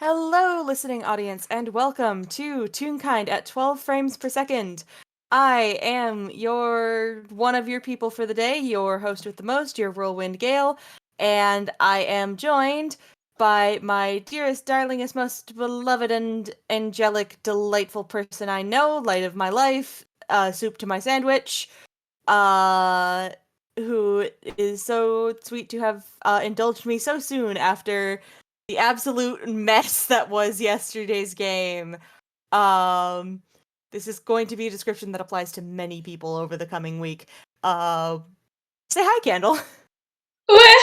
Hello, listening audience, and welcome to Toonkind at 12 frames per second. I am one of your people for the day, your host with the most, your Whirlwind Gale, and I am joined by my dearest, darlingest, most beloved and angelic, delightful person I know, light of my life, soup to my sandwich, uh, who is so sweet to have indulged me so soon after the absolute mess that was yesterday's game. Um, this is going to be a description that applies to many people over the coming week. Say hi, Candle. Well,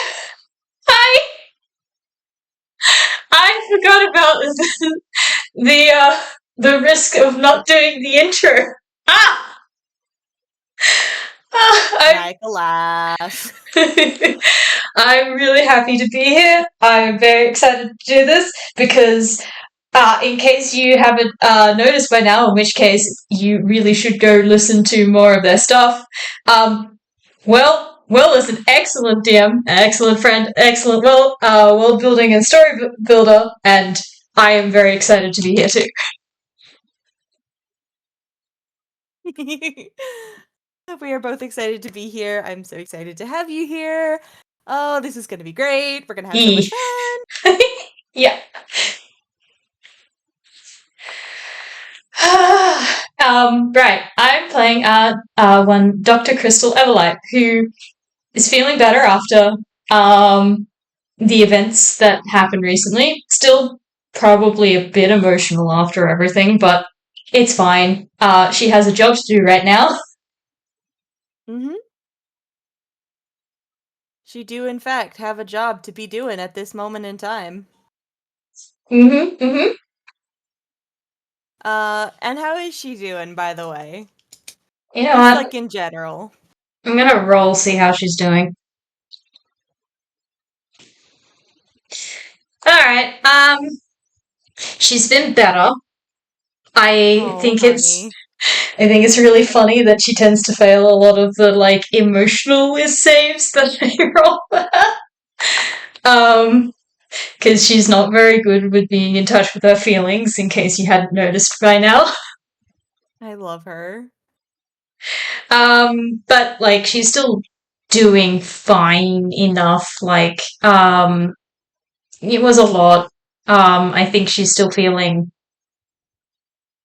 I I forgot about the risk of not doing the intro. Ah, I'm Like a laugh. I'm really happy to be here. I'm very excited to do this because, in case you haven't noticed by now, in which case you really should go listen to more of their stuff. Well, is an excellent DM, excellent friend, excellent world building and story builder, and I am very excited to be here too. We are both excited to be here. I'm so excited to have you here. Oh, this is going to be great. We're going to have so much fun. Yeah. Right. I'm playing one Dr. Crystal Everlight, who is feeling better after the events that happened recently. Still probably a bit emotional after everything, but it's fine. She has a job to do right now. Mm-hmm. She do, in fact, have a job to be doing at this moment in time. Mm-hmm, mm-hmm. And how is she doing, by the way? You know Just, what? like, in general. I'm gonna roll, see how she's doing. Alright, she's been better. I Oh, think it's honey. I think it's really funny that she tends to fail a lot of the like emotional saves that I roll. Because she's not very good with being in touch with her feelings, in case you hadn't noticed by now. I love her. But like she's still doing fine enough. It was a lot. I think she's still feeling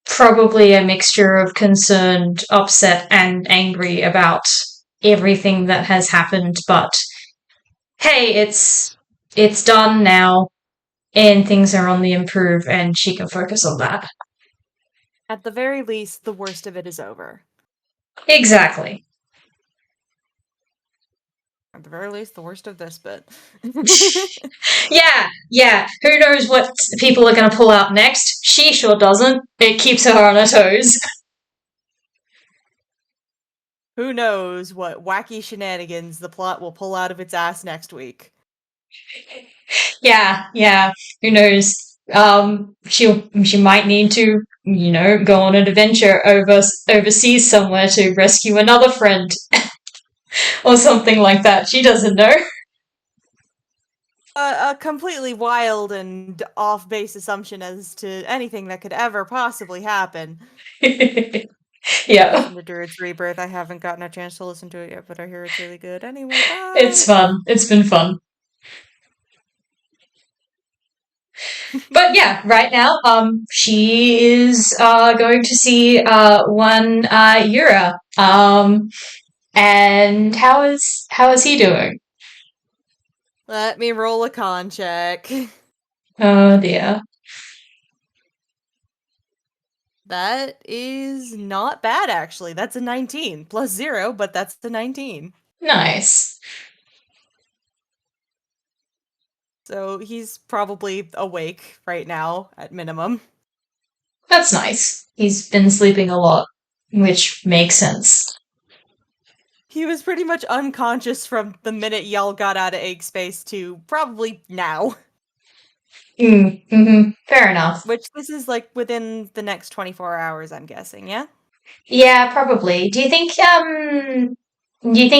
probably a mixture of concerned, upset, and angry about everything that has happened, but hey, it's done now and things are on the improve and she can focus on that. At the very least, the worst of it is over. Exactly. At the very least, the worst of this bit. Yeah. Who knows what people are going to pull out next? She sure doesn't. It keeps her on her toes. Who knows what wacky shenanigans the plot will pull out of its ass next week. Yeah. Who knows? She might need to, go on an adventure overseas somewhere to rescue another friend or something like that. She doesn't know. A completely wild and off-base assumption as to anything that could ever possibly happen. Yeah. Listen to Druid's Rebirth. I haven't gotten a chance to listen to it yet, but I hear it's really good. Anyway, bye! It's fun. It's been fun. But yeah, right now, she is going to see one Yuura. And how is he doing? Let me roll a con check. Oh dear. That is not bad, actually. That's a 19. Plus 0, but that's the 19. Nice. So he's probably awake right now, at minimum. That's nice. He's been sleeping a lot, which makes sense. He was pretty much unconscious from the minute y'all got out of egg space to probably now. Fair enough. Which this is like within the next 24 hours, I'm guessing, yeah? Yeah, probably. Do you think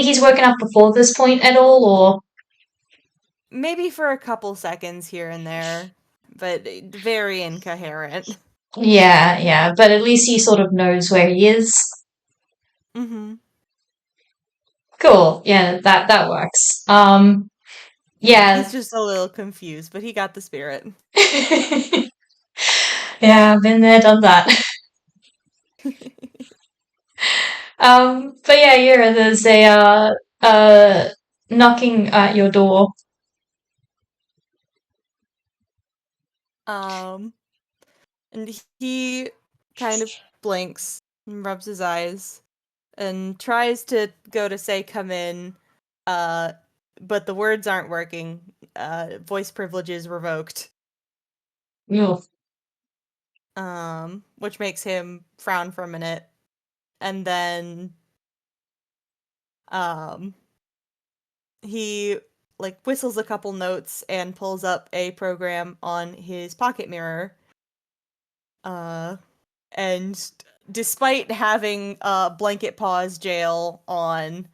he's woken up before this point at all, or? Maybe for a couple seconds here and there. but very incoherent. Yeah, but at least he sort of knows where he is. Mm-hmm. Cool. Yeah, that works. Yeah, Yeah. he's just a little confused, but he got the spirit. Yeah, I've been there, done that. But yeah, Yura, there's a knocking at your door. Um, and he kind of blinks and rubs his eyes and tries to go to say come in, uh, but the words aren't working. Voice privileges revoked. Ugh. Which makes him frown for a minute, and then um he like whistles a couple notes and pulls up a program on his pocket mirror. And despite having blanket paws jail on,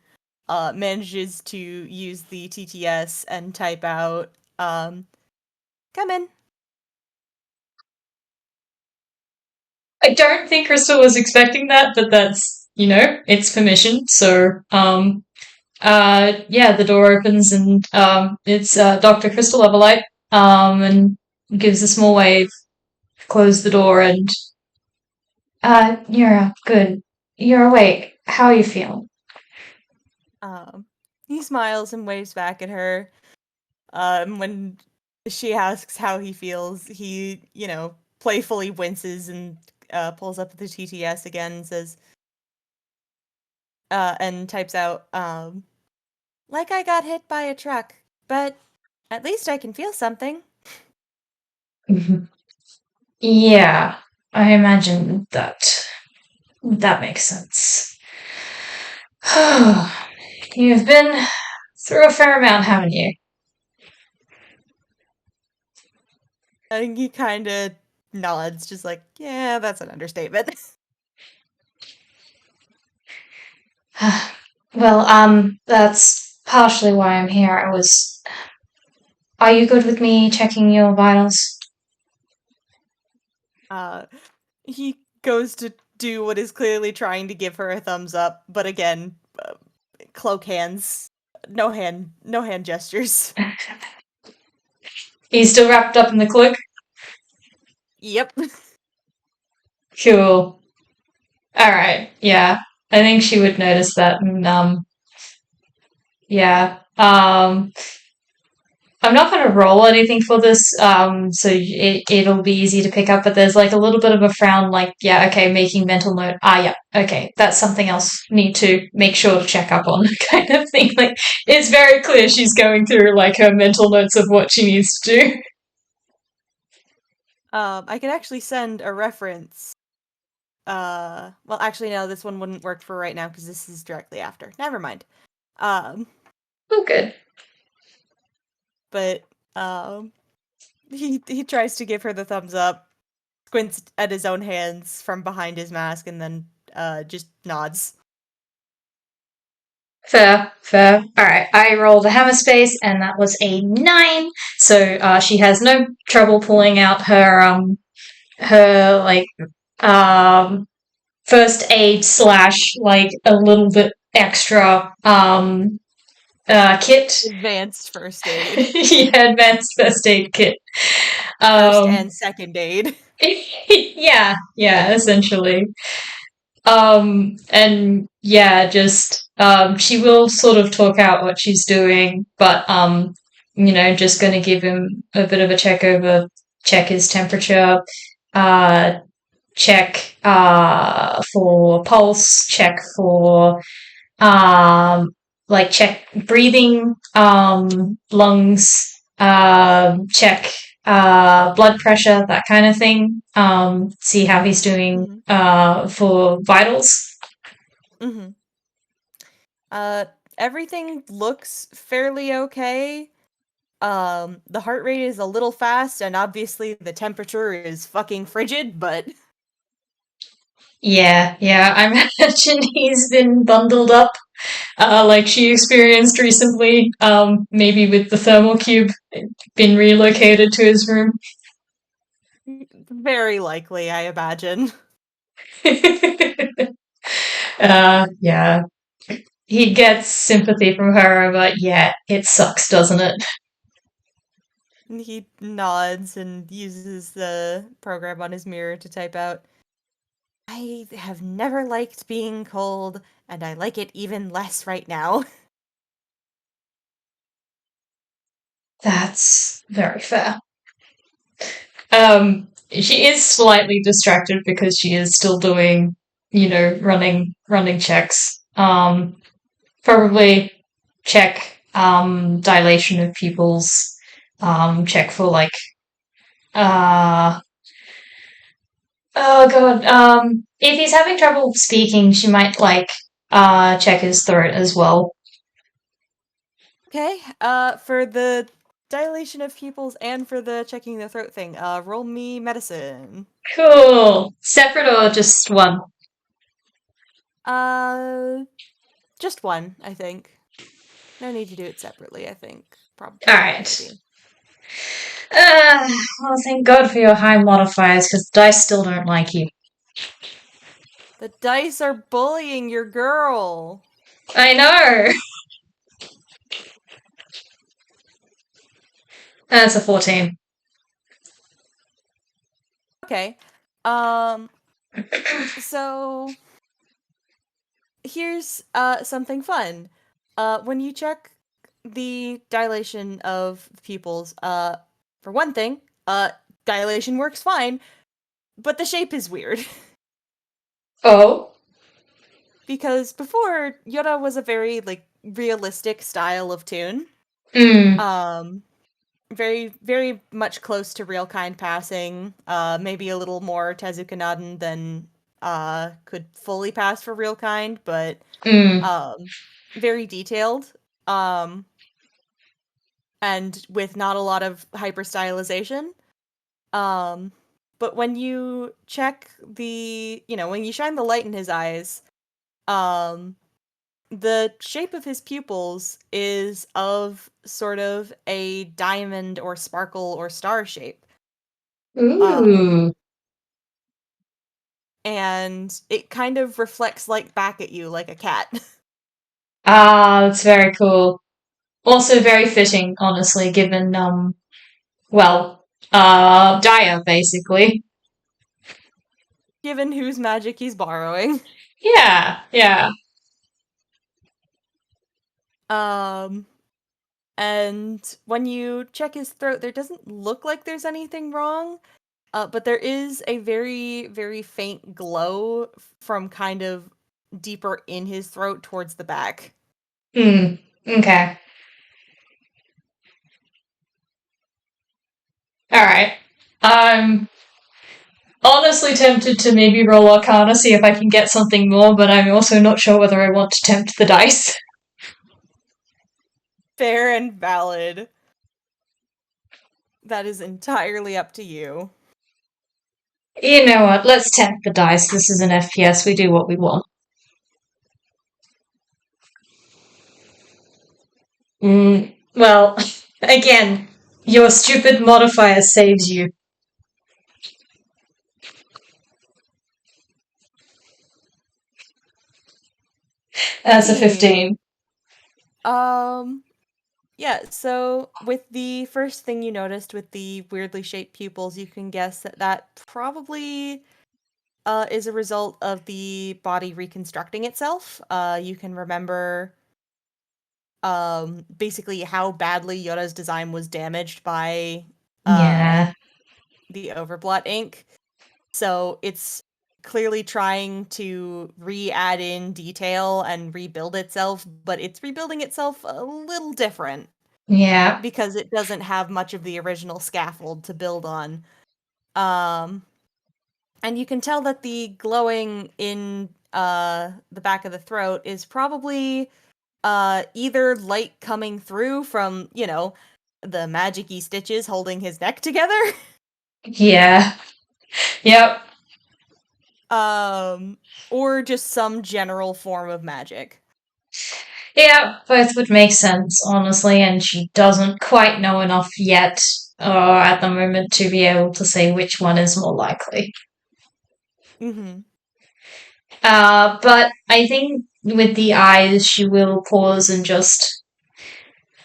manages to use the TTS and type out come in. I don't think Crystal was expecting that, but that's, it's permission. So, yeah, the door opens and it's Dr. Crystal Everlight, and gives a small wave, close the door, and Yura, good. You're awake. How are you feeling? Um, he smiles and waves back at her. When she asks how he feels, he, playfully winces and pulls up the TTS again and says, and types out, like I got hit by a truck, but at least I can feel something. Yeah, I imagine that makes sense. You've been through a fair amount, haven't you? I think he kind of nods, just like, yeah, that's an understatement. Well, that's partially why I'm here. Are you good with me checking your vitals? uh, he goes to do what is clearly trying to give her a thumbs up, but again, cloak hands, no hand gestures. He's still wrapped up in the cloak? Yep. Cool. Alright, yeah. I think she would notice that and, yeah. I'm not going to roll anything for this, so it'll be easy to pick up, but there's like a little bit of a frown, like, yeah, okay, making mental note. Yeah, okay, that's something else need to make sure to check up on, kind of thing. Like, it's very clear she's going through like her mental notes of what she needs to do. I could actually send a reference. Well, actually, no, this one wouldn't work for right now because this is directly after. Never mind. Oh, good. But he tries to give her the thumbs up, squints at his own hands from behind his mask, and then just nods. Fair. Alright, I rolled a hammer space, and that was a 9, so she has no trouble pulling out her, like, first aid slash, like, a little bit extra, kit. Advanced first aid. Yeah, advanced first aid kit. First and second aid. Yeah, essentially. And yeah, just, she will sort of talk out what she's doing, but, just gonna give him a bit of a check his temperature, uh, check, for pulse, check for, check breathing, lungs, check blood pressure, that kind of thing. See how he's doing for vitals. Mm-hmm. Everything looks fairly okay. The heart rate is a little fast, and obviously the temperature is fucking frigid, but Yeah, I imagine he's been bundled up, like she experienced recently, maybe with the thermal cube, been relocated to his room. Very likely, I imagine. Yeah. He gets sympathy from her, but yeah, it sucks, doesn't it? He nods and uses the program on his mirror to type out, I have never liked being cold, and I like it even less right now. That's very fair. She is slightly distracted because she is still doing, running checks. Probably check dilation of pupils. Check for like uh oh god. If he's having trouble speaking, she might like check his throat as well. Okay, for the dilation of pupils and for the checking the throat thing, roll me medicine. Cool. Separate or just one? Uh, just one, I think. No need to do it separately, I think. All Probably, right. maybe. Well, thank God for your high modifiers, because the dice still don't like you. The dice are bullying your girl. I know. That's a 14. Okay. So here's something fun. When you check the dilation of pupils, for one thing, dilation works fine, but the shape is weird. Oh. Because before, Yoda was a very, realistic style of toon. Mm, Um, very, very much close to real kind passing. Maybe a little more Tezuka than could fully pass for real kind, but mm. very detailed. Um, and with not a lot of hyper stylization. Um, but when you check when you shine the light in his eyes, um, the shape of his pupils is of sort of a diamond or sparkle or star shape. Um, Ooh. and it kind of reflects back at you like a cat. Ah, that's very cool. Also very fitting, honestly, given, Daya, basically. Given whose magic he's borrowing. Yeah, yeah. Um, and when you check his throat, there doesn't look like there's anything wrong. But there is a very, very faint glow from kind of deeper in his throat towards the back. Hmm. Okay. Alright. I'm honestly tempted to maybe roll Arcana, see if I can get something more, but I'm also not sure whether I want to tempt the dice. Fair and valid. That is entirely up to you. You know what? Let's tempt the dice. This is an FPS. We do what we want. Well, again, your stupid modifier saves you. As a 15. Um, yeah, so with the first thing you noticed with the weirdly shaped pupils, you can guess that that probably is a result of the body reconstructing itself. You can remember basically how badly Yoda's design was damaged by uh Yeah. the Overblot ink. So it's clearly trying to re-add in detail and rebuild itself, but it's rebuilding itself a little different Yeah. because it doesn't have much of the original scaffold to build on. Um and you can tell that the glowing in the back of the throat is probably either light coming through from, the magic-y stitches holding his neck together. Yeah. Yep. um, or just some general form of magic. Yeah, both would make sense, honestly, and she doesn't quite know enough yet at the moment to be able to say which one is more likely. Mm-hmm. But I think with the eyes, she will pause and just,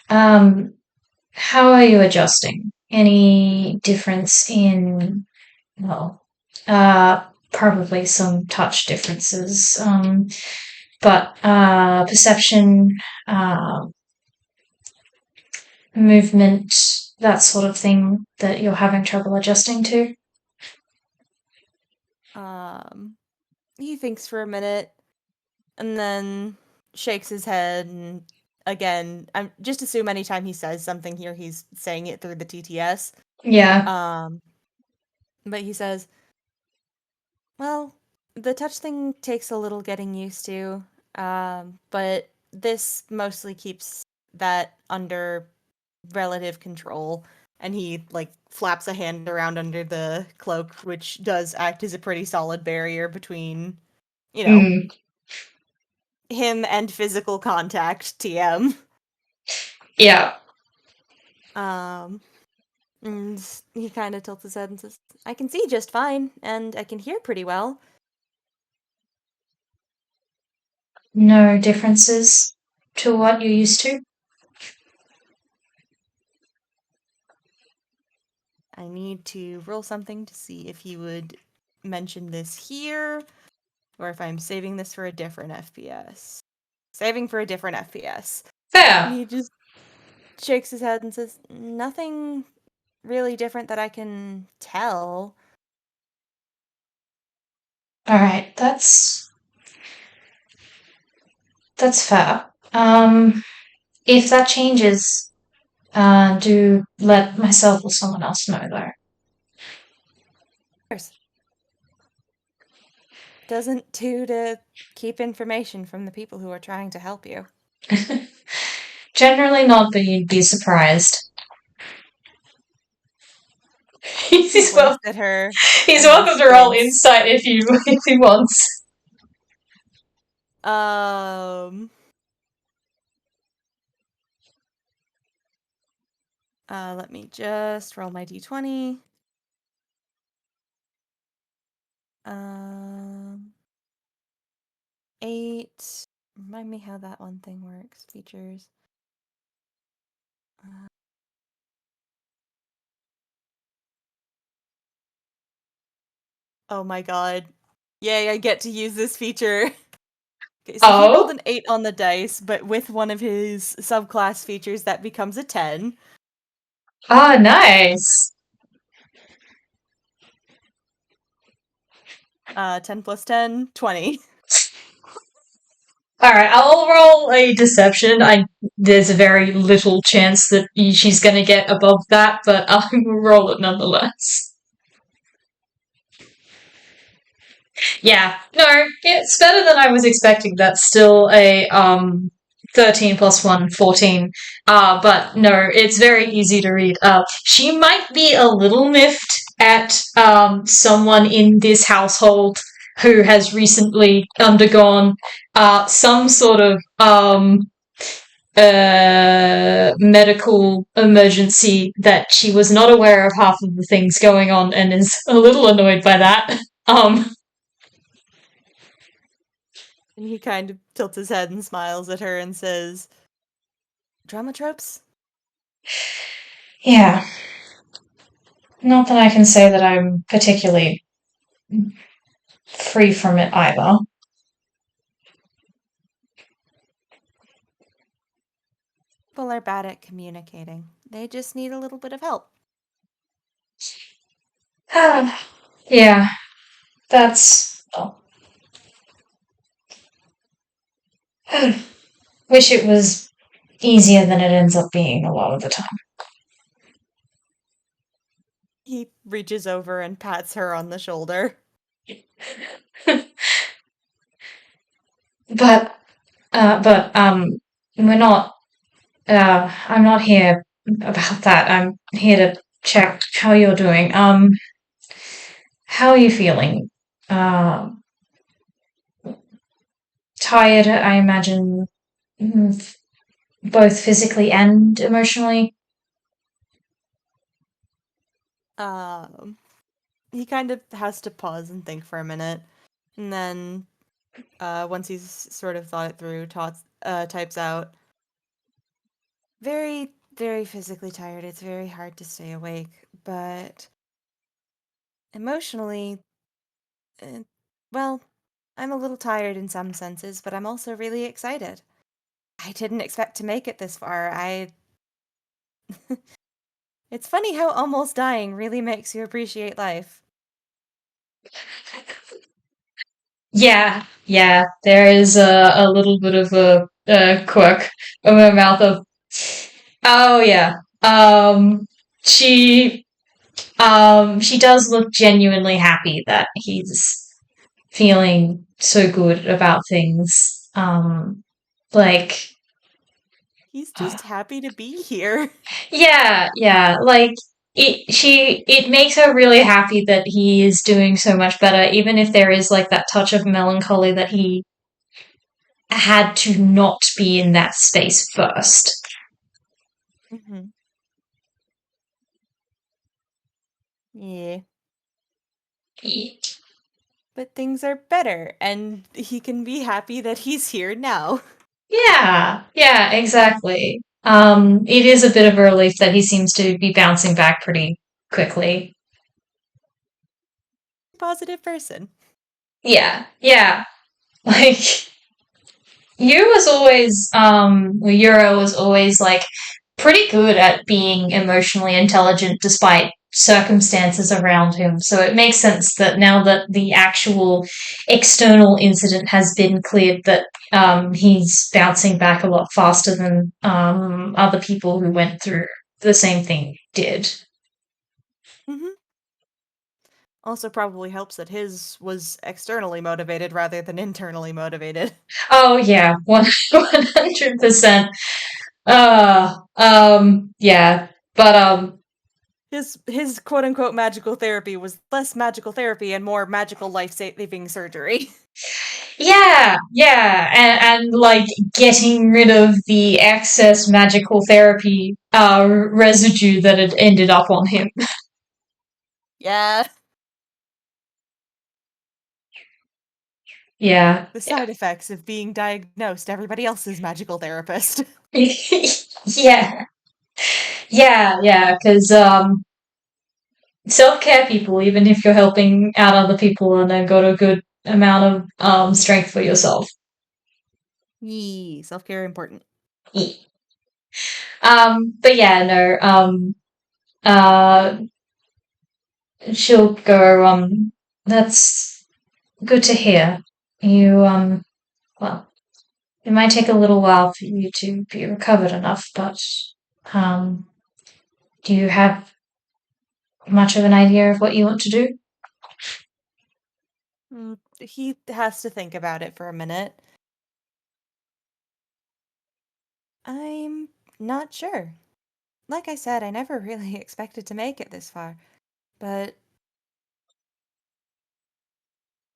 how are you adjusting? Any difference in, well, probably some touch differences, but perception, uh, movement, that sort of thing that you're having trouble adjusting to? He thinks for a minute and then shakes his head and again, I'm just assume anytime he says something here, he's saying it through the TTS. Yeah. But he says, well, the touch thing takes a little getting used to, but this mostly keeps that under relative control. And he, like, flaps a hand around under the cloak, which does act as a pretty solid barrier between, you know, Mm, him and physical contact, TM. yeah. And he kind of tilts his head and says, I can see just fine, and I can hear pretty well. No differences to what you're used to? I need to roll something to see if he would mention this here, or if I'm saving this for a different FPS. Saving for a different FPS. And Fair. he just shakes his head and says, nothing really different that I can tell. All right, that's fair. If that changes, do let myself or someone else know though. Of course. Doesn't do to keep information from the people who are trying to help you. Generally not, but you'd be surprised. He He's winks well. at her He's and then welcome to roll squints. insight if you if he wants. Um, let me just roll my d20. Um, 8. Remind me how that one thing works. Features. Uh, oh my god. Yay, I get to use this feature. Okay, so he rolled Oh, an 8 on the dice, but with one of his subclass features, that becomes a 10. ah, nice. 10 plus 10, 20. All right, I'll roll a deception. There's a very little chance that she's going to get above that, but I will roll it nonetheless. Yeah, no, it's better than I was expecting. That's still a 13 plus 1, 14. But no, it's very easy to read. She might be a little miffed at someone in this household who has recently undergone some sort of medical emergency that she was not aware of half of the things going on and is a little annoyed by that. Um, And he kind of tilts his head and smiles at her and says, drama tropes? yeah, not that I can say that I'm particularly free from it either. People are bad at communicating. They just need a little bit of help. Yeah, that's. Well, wish it was easier than it ends up being a lot of the time. He reaches over and pats her on the shoulder. But, we're not. I'm not here about that. I'm here to check how you're doing. How are you feeling? Uh, Tired, I imagine, both physically and emotionally. Um, he kind of has to pause and think for a minute, and then once he's sort of thought it through, types out, very, very physically tired. It's very hard to stay awake, but emotionally, uh, well, I'm a little tired in some senses, but I'm also really excited. I didn't expect to make it this far. It's funny how almost dying really makes you appreciate life. Yeah, there is a little bit of a quirk of her mouth of, oh yeah. She she does look genuinely happy that he's feeling so good about things. Like, He's just happy to be here. yeah, like it makes her really happy that he is doing so much better, even if there is like that touch of melancholy that he had to not be in that space first. Hmm. Yeah. But things are better, and he can be happy that he's here now. Yeah, exactly. It is a bit of a relief that he seems to be bouncing back pretty quickly. Positive person. Yeah. Like, Yuura was always like pretty good at being emotionally intelligent despite circumstances around him. So it makes sense that now that the actual external incident has been cleared, that he's bouncing back a lot faster than other people who went through the same thing did. Hmm. Also, probably helps that his was externally motivated rather than internally motivated. Oh yeah, 100%. Yeah, but His quote unquote magical therapy was less magical therapy and more magical life saving surgery. yeah, and like getting rid of the excess magical therapy residue that had ended up on him. Yeah. Yeah, The side effects of being diagnosed everybody else's magical therapist. yeah, yeah, because self care people, even if you're helping out other people and then got a good amount of strength for yourself. Yee, self care important. Yeah. But yeah, no, uh, she'll go, that's good to hear. You, well, it might take a little while for you to be recovered enough, but, um, do you have much of an idea of what you want to do? He has to think about it for a minute. I'm not sure. Like I said, I never really expected to make it this far, but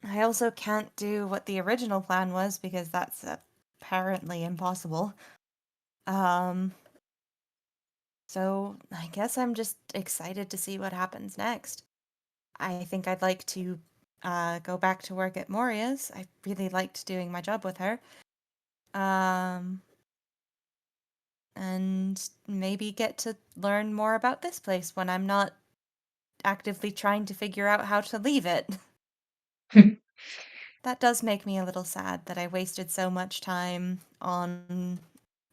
I also can't do what the original plan was because that's apparently impossible. Um, so I guess I'm just excited to see what happens next. I think I'd like to go back to work at Moria's. I really liked doing my job with her. Um, and maybe get to learn more about this place when I'm not actively trying to figure out how to leave it. That does make me a little sad that I wasted so much time on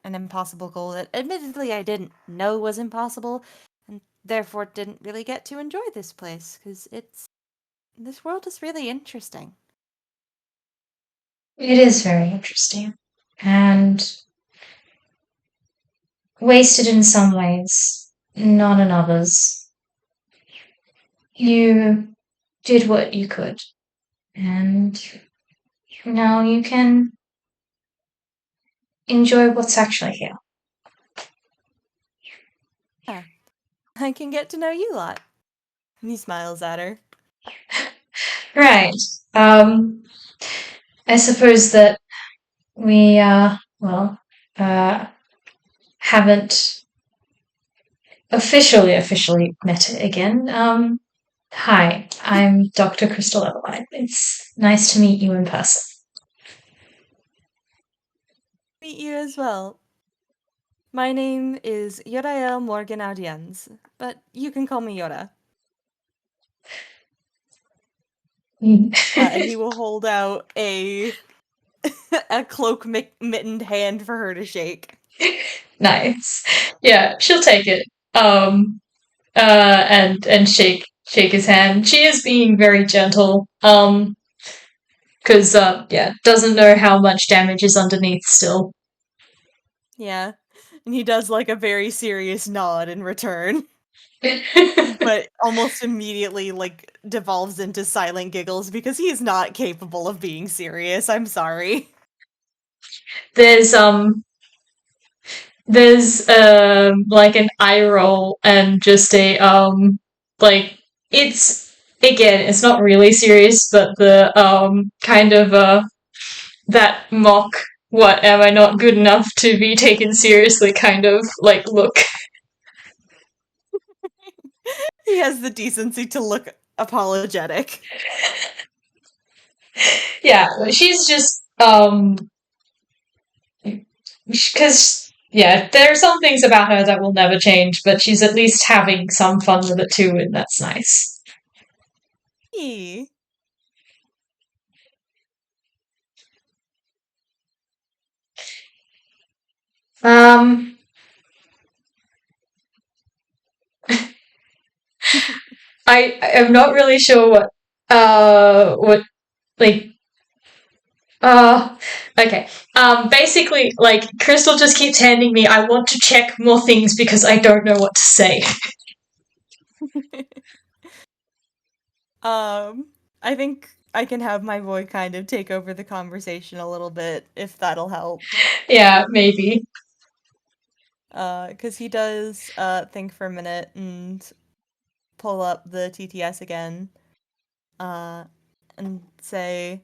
an impossible goal that admittedly I didn't know was impossible and therefore didn't really get to enjoy this place because this world is really interesting. It is very interesting and wasted in some ways, not in others. You did what you could, and now you can enjoy what's actually here. Yeah, I can get to know you a lot. And he smiles at her. Right. Um, I suppose that we, well, uh, haven't officially met again. Hi, I'm Dr. Crystal Everlight. It's nice to meet you in person. Meet you as well. My name is Yorael Morgan Audienz, but you can call me Yora. And he will hold out a cloak mittened hand for her to shake. Nice. Yeah, she'll take it. And shake his hand. She is being very gentle. Because yeah, doesn't know how much damage is underneath still. Yeah. And he does like a very serious nod in return, but almost immediately like devolves into silent giggles because he is not capable of being serious. I'm sorry. there's like an eye roll and just a like it's again it's not really serious, but the kind of that mock what am I not good enough to be taken seriously kind of like look. He has the decency to look apologetic. Yeah, she's just because yeah, there are some things about her that will never change, but she's at least having some fun with it too, and that's nice. He. Um, I am not really sure what like okay. Basically, like Crystal just keeps handing me. I want to check more things because I don't know what to say. I think I can have my boy kind of take over the conversation a little bit if that'll help. Yeah, maybe. Because he does think for a minute and pull up the TTS again, uh, and say,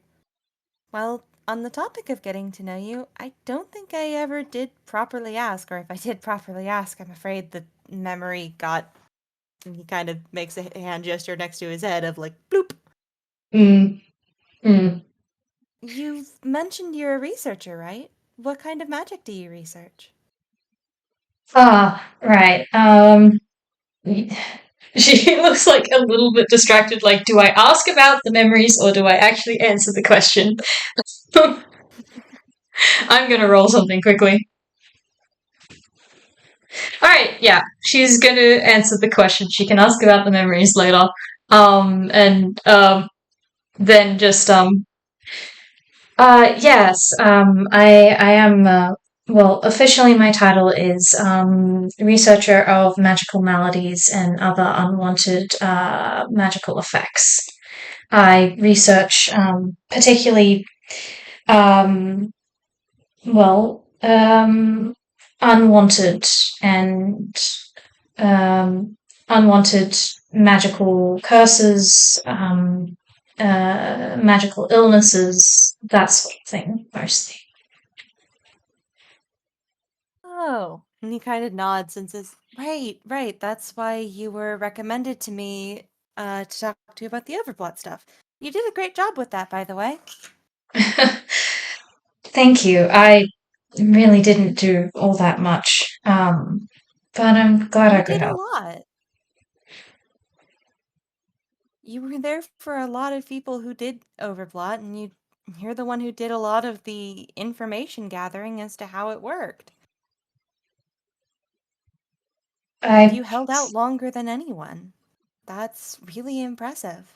"Well, on the topic of getting to know you, I don't think I ever did properly ask, or if I did properly ask, I'm afraid the memory got." And he kind of makes a hand gesture next to his head of like, "Bloop." Mm, mm. You've mentioned you're a researcher, right? What kind of magic do you research? Ah, right. She looks like a little bit distracted. Like, do I ask about the memories or do I actually answer the question? I'm gonna roll something quickly. Alright, yeah, she's gonna answer the question. She can ask about the memories later. And then just yes, I am well, officially my title is researcher of magical maladies and other unwanted magical effects. I research particularly um, well, unwanted and unwanted magical curses, magical illnesses, that sort of thing, mostly. Oh. And he kind of nods and says, "Right, right. That's why you were recommended to me to talk to you about the Overblot stuff. You did a great job with that, by the way. Thank you. I really didn't do all that much, but I'm glad I You could did a help. lot. You were there for a lot of people who did Overblot, and you're the one who did a lot of the information gathering as to how it worked. And I you held out longer than anyone. That's really impressive."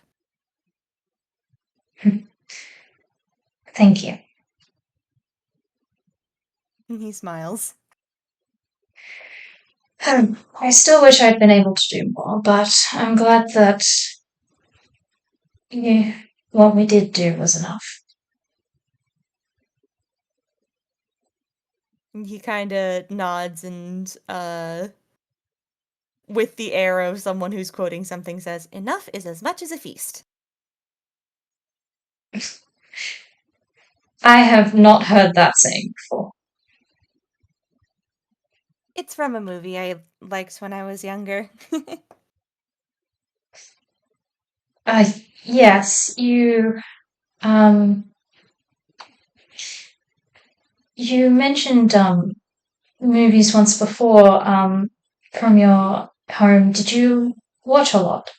thank you. And he smiles. I still wish I'd been able to do more, but I'm glad that yeah, what we did do was enough. And he kind of nods and, with the air of someone who's quoting something, says, "Enough is as much as a feast." I have not heard that saying before. It's from a movie I liked when I was younger. Uh, yes, um, you mentioned movies once before from your home. Did you watch a lot?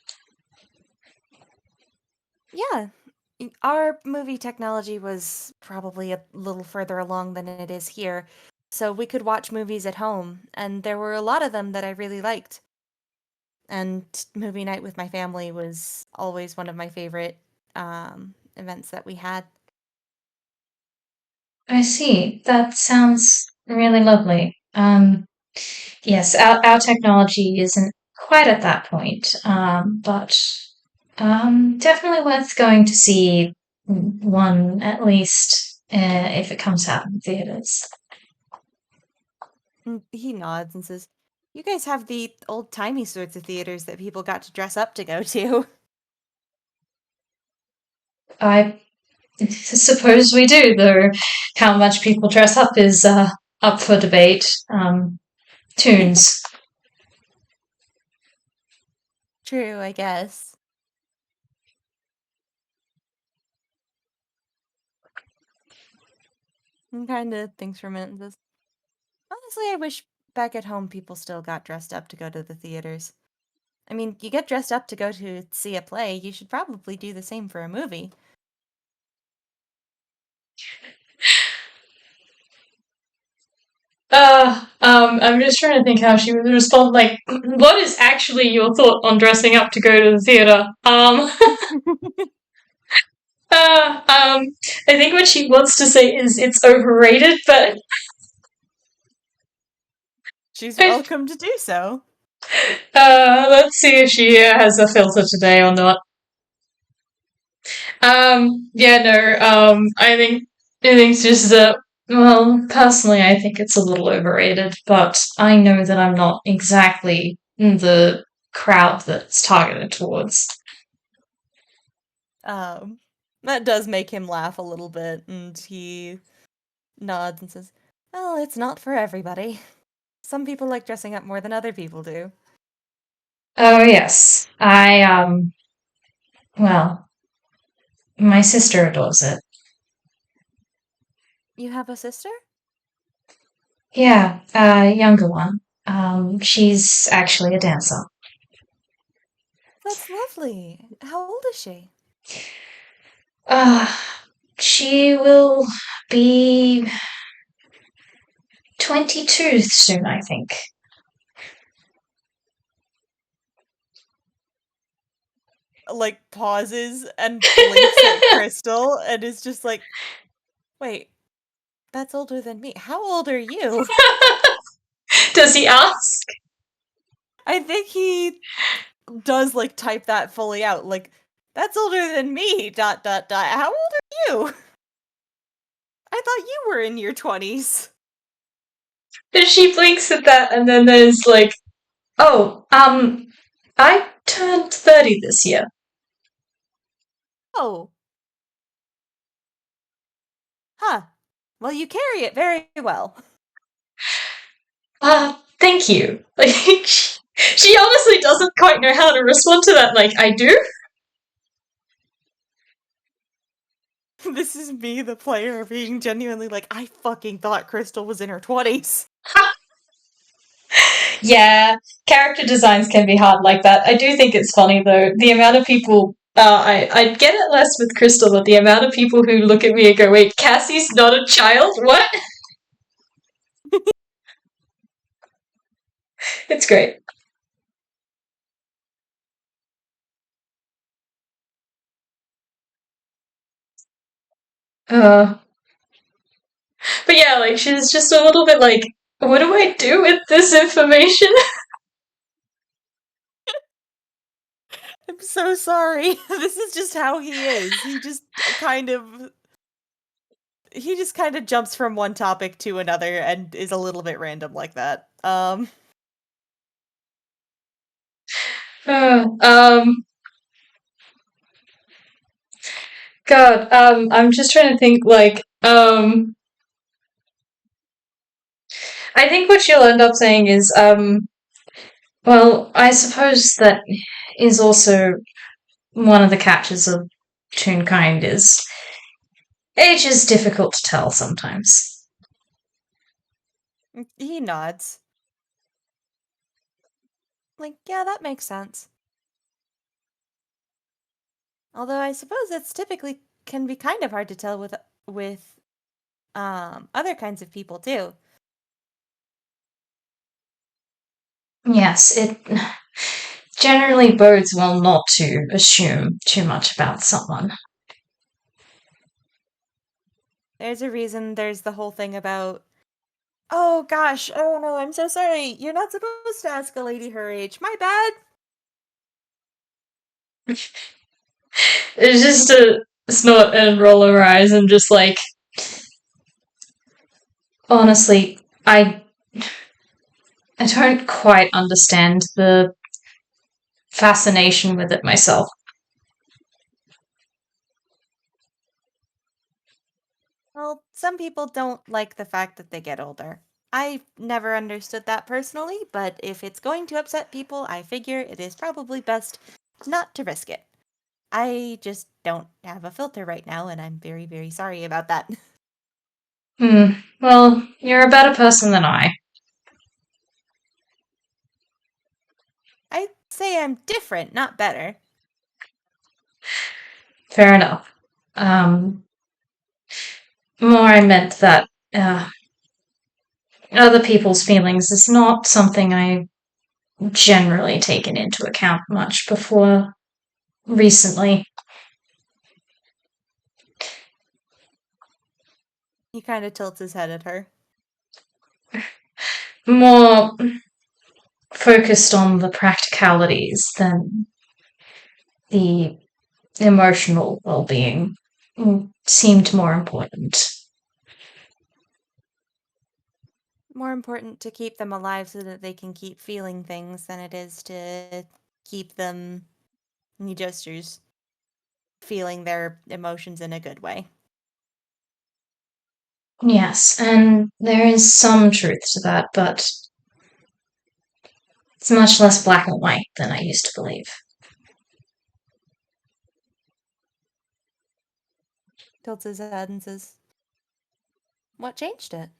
Yeah. Our movie technology was probably a little further along than it is here, so we could watch movies at home, and there were a lot of them that I really liked. And movie night with my family was always one of my favorite events that we had. I see. That sounds really lovely. Yes, our technology isn't quite at that point, but definitely worth going to see one at least if it comes out in theaters. And he nods and says, "You guys have the old-timey sorts of theaters that people got to dress up to go to." I suppose we do, though how much people dress up is up for debate. Tunes. True, I guess. And kind of thinks for a minute and says, "Honestly, I wish back at home people still got dressed up to go to the theaters. I mean, you get dressed up to go to see a play, you should probably do the same for a movie." I'm just trying to think how she would respond. Like, what is actually your thought on dressing up to go to the theater? I think what she wants to say is it's overrated, but She's welcome to do so. let's see if she has a filter today or not. Yeah, no, I think it's just that, well, personally, I think it's a little overrated, but I know that I'm not exactly the crowd that's targeted towards. Um, that does make him laugh a little bit, and he nods and says, "Well, it's not for everybody. Some people like dressing up more than other people do." Oh, yes. Well, my sister adores it. You have a sister? Yeah, a younger one. She's actually a dancer. That's lovely. How old is she? Uh, she will be 22 soon, I think. Like, pauses and blinks at Crystal and is just like, "Wait, that's older than me. How old are you?" Does he ask? I think he does like type that fully out. Like, "That's older than me. Dot dot dot. How old are you? I thought you were in your 20s." And she blinks at that, and then there's like, oh, I turned 30 this year. Oh, huh. Well, you carry it very well. Thank you. Like, she honestly doesn't quite know how to respond to that. Like, I do? This is me, the player, being genuinely like, I fucking thought Crystal was in her 20s. Yeah, character designs can be hard like that. I do think it's funny though. The amount of people, I get it less with Crystal, but the amount of people who look at me and go, "Wait, Cassie's not a child? What?" It's great. Uh, but yeah, like she's just a little bit like, "What do I do with this information?" I'm so sorry. This is just how he is. Kind of he just kind of jumps from one topic to another and is a little bit random like that. Uh, um, God, I'm just trying to think like, I think what she'll end up saying is, well, I suppose that is also one of the catches of Toonkind is age is difficult to tell sometimes. He nods. Like, yeah, that makes sense. Although I suppose it's typically can be kind of hard to tell with other kinds of people too. Yes, it generally bodes well not to assume too much about someone. There's a reason there's the whole thing about, oh gosh, oh no, I'm so sorry. You're not supposed to ask a lady her age. My bad. It's just to snort and roll her eyes and just like, honestly, I don't quite understand the fascination with it myself. Well, some people don't like the fact that they get older. I never understood that personally, but if it's going to upset people, I figure it is probably best not to risk it. I just don't have a filter right now, and I'm very, very sorry about that. Well, you're a better person than I. I'd say I'm different, not better. Fair enough. More I meant that other people's feelings is not something I generally taken into account much before recently. He kind of tilts his head at her. More focused on the practicalities than the emotional well-being seemed more important. More important to keep them alive so that they can keep feeling things than it is to keep them, he gestures, feeling their emotions in a good way. Yes, and there is some truth to that, but it's much less black and white than I used to believe. Tilts his head and says, what changed it?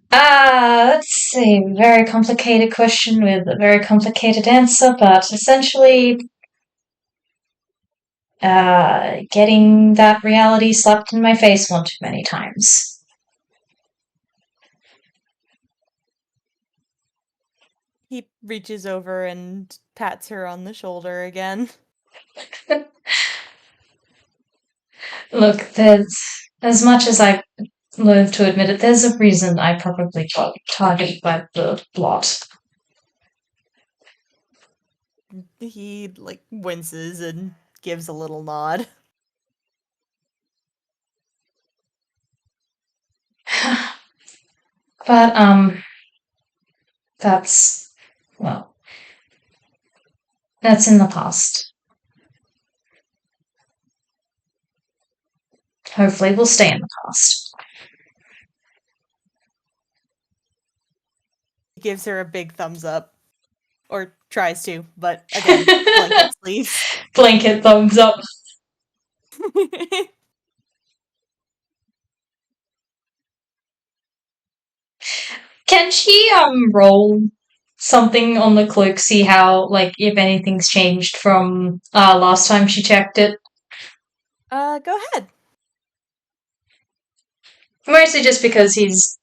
That's a very complicated question with a very complicated answer, but essentially, getting that reality slapped in my face one too many times. He reaches over and pats her on the shoulder again. Look, there's, as much as I loathe to admit it, there's a reason I probably got targeted by the blot. He, like, winces and gives a little nod. But, that's, well, that's in the past. Hopefully, we'll stay in the past. He gives her a big thumbs up. Or tries to, but again, blanket sleeves. Blanket thumbs up. Can she roll something on the cloak, see how like if anything's changed from last time she checked it? Go ahead. Mostly just because he's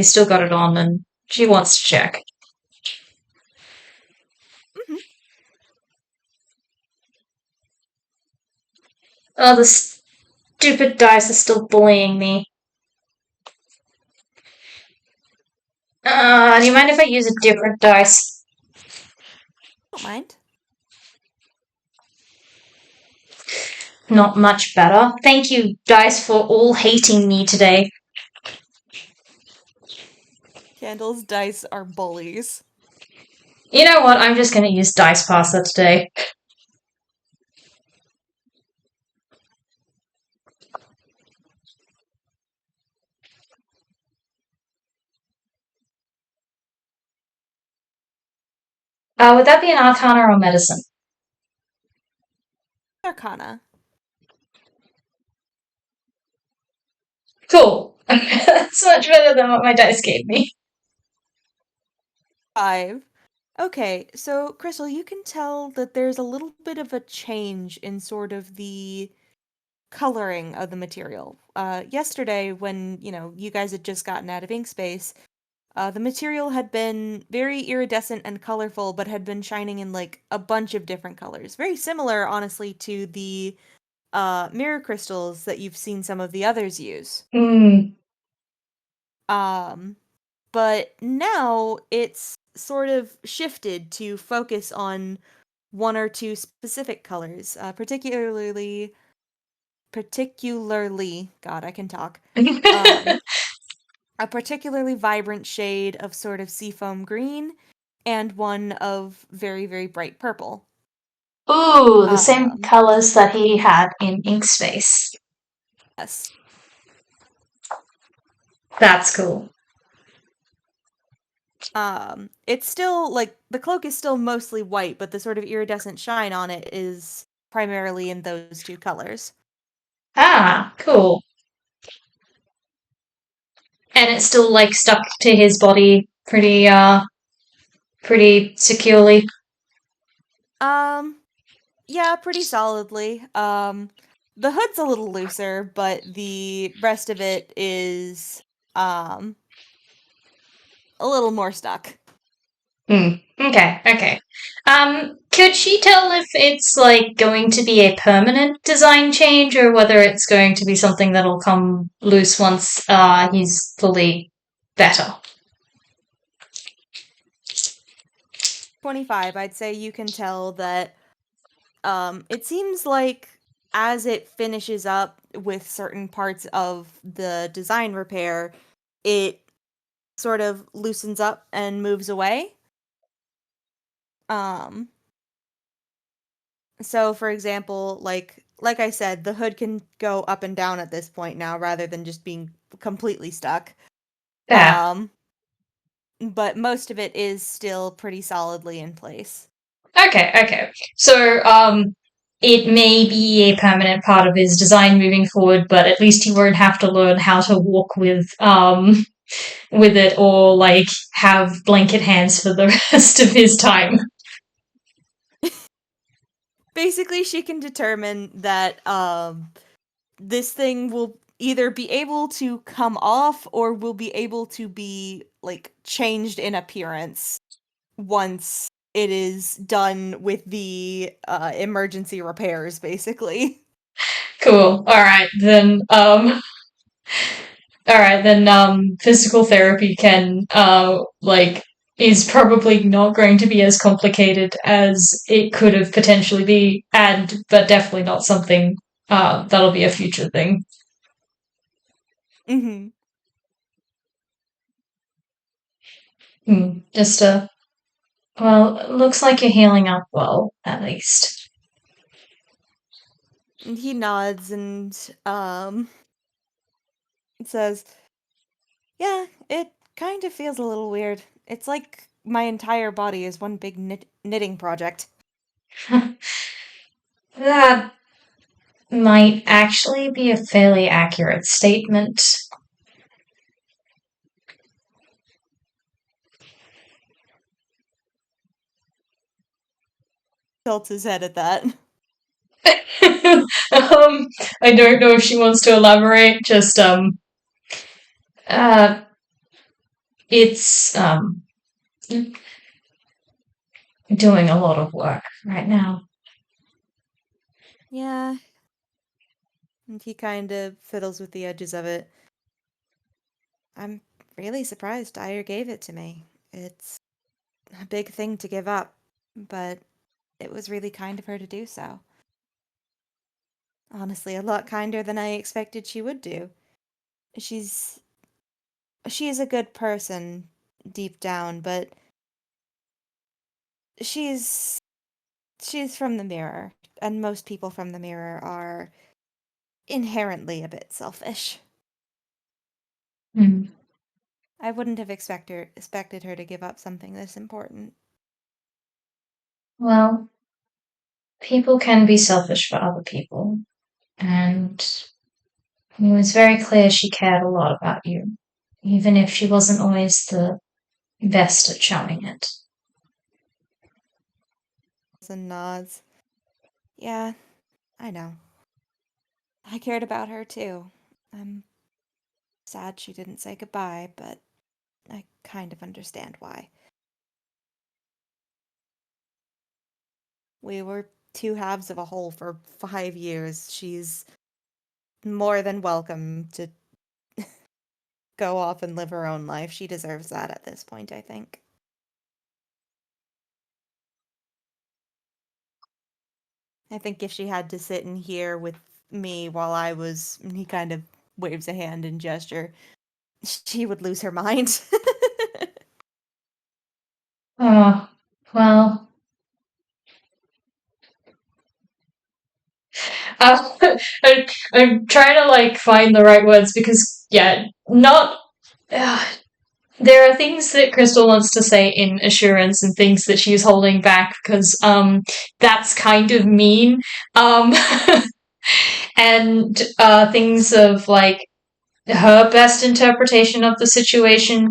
still got it on and she wants to check. Mm-hmm. Oh, the stupid dice are still bullying me. Do you mind if I use a different dice? Don't mind. Not much better. Thank you, dice, for all hating me today. Candle's dice are bullies. You know what? I'm just gonna use Dice Passer today. Would that be an Arcana or Medicine? Arcana. Cool. That's much better than what my dice gave me. 5. Okay, so Crystal, you can tell that there's a little bit of a change in sort of the coloring of the material. Yesterday, when you guys had just gotten out of ink space, the material had been very iridescent and colorful, but had been shining in like a bunch of different colors. Very similar, honestly, to the mirror crystals that you've seen some of the others use. Mm. Um, but now it's sort of shifted to focus on one or two specific colors, particularly, God, I can talk. A particularly vibrant shade of sort of seafoam green and one of very, very bright purple. Ooh, the same Um, colors that he had in Ink Space. yes. That's cool. It's still like the cloak is still mostly white, but the sort of iridescent shine on it is primarily in those two colors. Ah, cool. And it's still like stuck to his body pretty securely. Um, yeah, pretty solidly. The hood's a little looser, but the rest of it is um a little more stuck. Okay. Could she tell if it's like going to be a permanent design change or whether it's going to be something that'll come loose once he's fully better? 25, I'd say you can tell that it seems like as it finishes up with certain parts of the design repair, it sort of loosens up and moves away. Um, so for example, like I said, the hood can go up and down at this point now rather than just being completely stuck. Yeah. Um, but most of it is still pretty solidly in place. Okay. So, it may be a permanent part of his design moving forward, but at least he won't have to learn how to walk with it or like have blanket hands for the rest of his time. Basically, she can determine that this thing will either be able to come off or will be able to be like changed in appearance once it is done with the emergency repairs, basically. Cool. All right, then physical therapy can like is probably not going to be as complicated as it could have potentially be, and but definitely not something that'll be a future thing. Hmm. Just well, it looks like you're healing up well, at least. And he nods and says, "Yeah, it kind of feels a little weird. It's like my entire body is one big knitting project." That might actually be a fairly accurate statement. Tilts his head at that. I don't know if she wants to elaborate. Just uh, it's doing a lot of work right now. Yeah, and he kind of fiddles with the edges of it. I'm really surprised Dyer gave it to me. It's a big thing to give up, but it was really kind of her to do so. Honestly, a lot kinder than I expected she would do. She's she is a good person deep down, but she's she's from the mirror, and most people from the mirror are inherently a bit selfish. Mm. I wouldn't have expected her to give up something this important. Well, people can be selfish for other people, and it was very clear she cared a lot about you, even if she wasn't always the best at showing it. And nods. Yeah, I know. I cared about her too. I'm sad she didn't say goodbye, but I kind of understand why. We were two halves of a whole for 5 years. She's more than welcome to go off and live her own life. She deserves that at this point, I think. I think if she had to sit in here with me while I was, he kind of waves a hand and gesture, she would lose her mind. Oh, well, I, I'm trying to like find the right words because, yeah, not. Uh, there are things that Crystal wants to say in assurance and things that she's holding back because that's kind of mean. Um and things of like her best interpretation of the situation.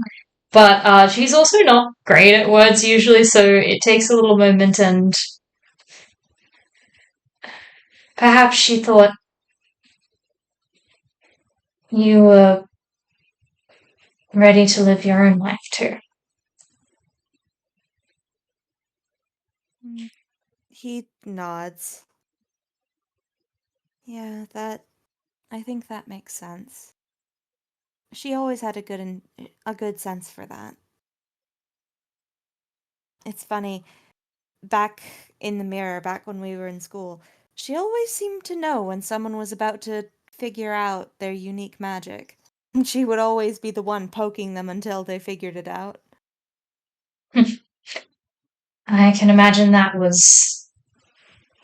But she's also not great at words usually, so it takes a little moment, and perhaps she thought you were ready to live your own life too. He nods. Yeah, I think that makes sense. She always had a good sense for that. It's funny, back in the mirror, back when we were in school, she always seemed to know when someone was about to figure out their unique magic. She would always be the one poking them until they figured it out. I can imagine that was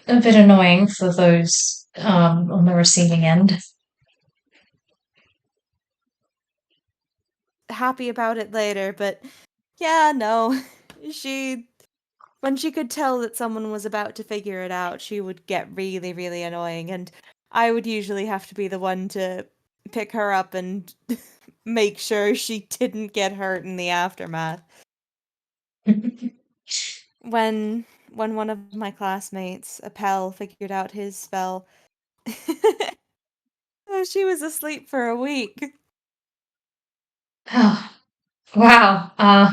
a bit annoying for those on the receiving end. Happy about it later, but yeah, no. She when she could tell that someone was about to figure it out, she would get really, really annoying, and I would usually have to be the one to pick her up and make sure she didn't get hurt in the aftermath. When one of my classmates, a pal, figured out his spell, she was asleep for a week. Oh, wow.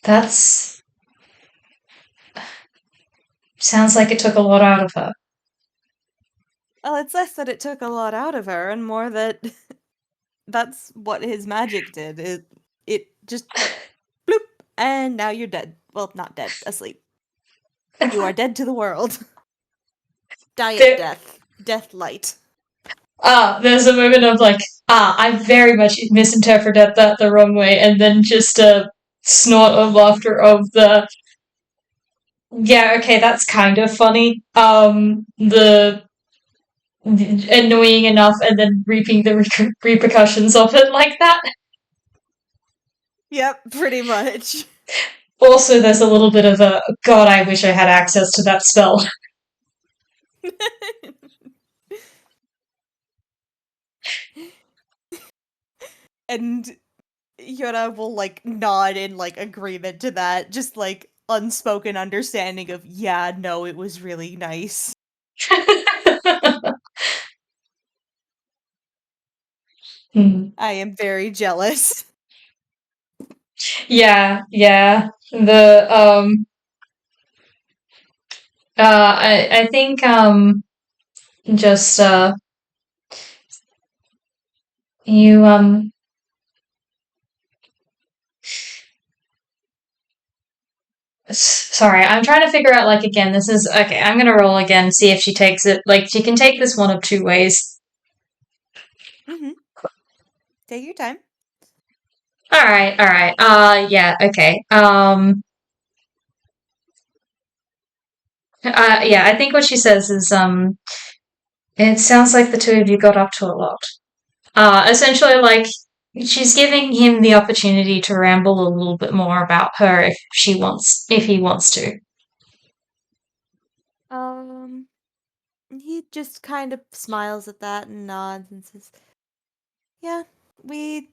That's sounds like it took a lot out of her. Well, it's less that it took a lot out of her, and more that that's what his magic did. It just bloop, and now you're dead. Well, not dead, asleep. You are dead to the world. Diet there, death. Death light. there's a moment of like, I very much misinterpreted that the wrong way, and then just a snort of laughter of the, yeah, okay, that's kind of funny. The annoying enough, and then reaping the repercussions of it like that. Yep, pretty much. Also, there's a little bit of a, God, I wish I had access to that spell. And Yuura will like nod in like agreement to that, just like unspoken understanding of yeah, no, it was really nice. Hmm. I am very jealous. Yeah, yeah. The I think just you sorry, I'm trying to figure out like again, this is okay, I'm gonna roll again, see if she takes it. Like she can take this one of two ways. Mm-hmm. Take your time. Alright, alright. Yeah, okay. Yeah, I think what she says is it sounds like the two of you got up to a lot. Essentially, like, she's giving him the opportunity to ramble a little bit more about her if he wants to. He just kind of smiles at that and nods and says, "Yeah, we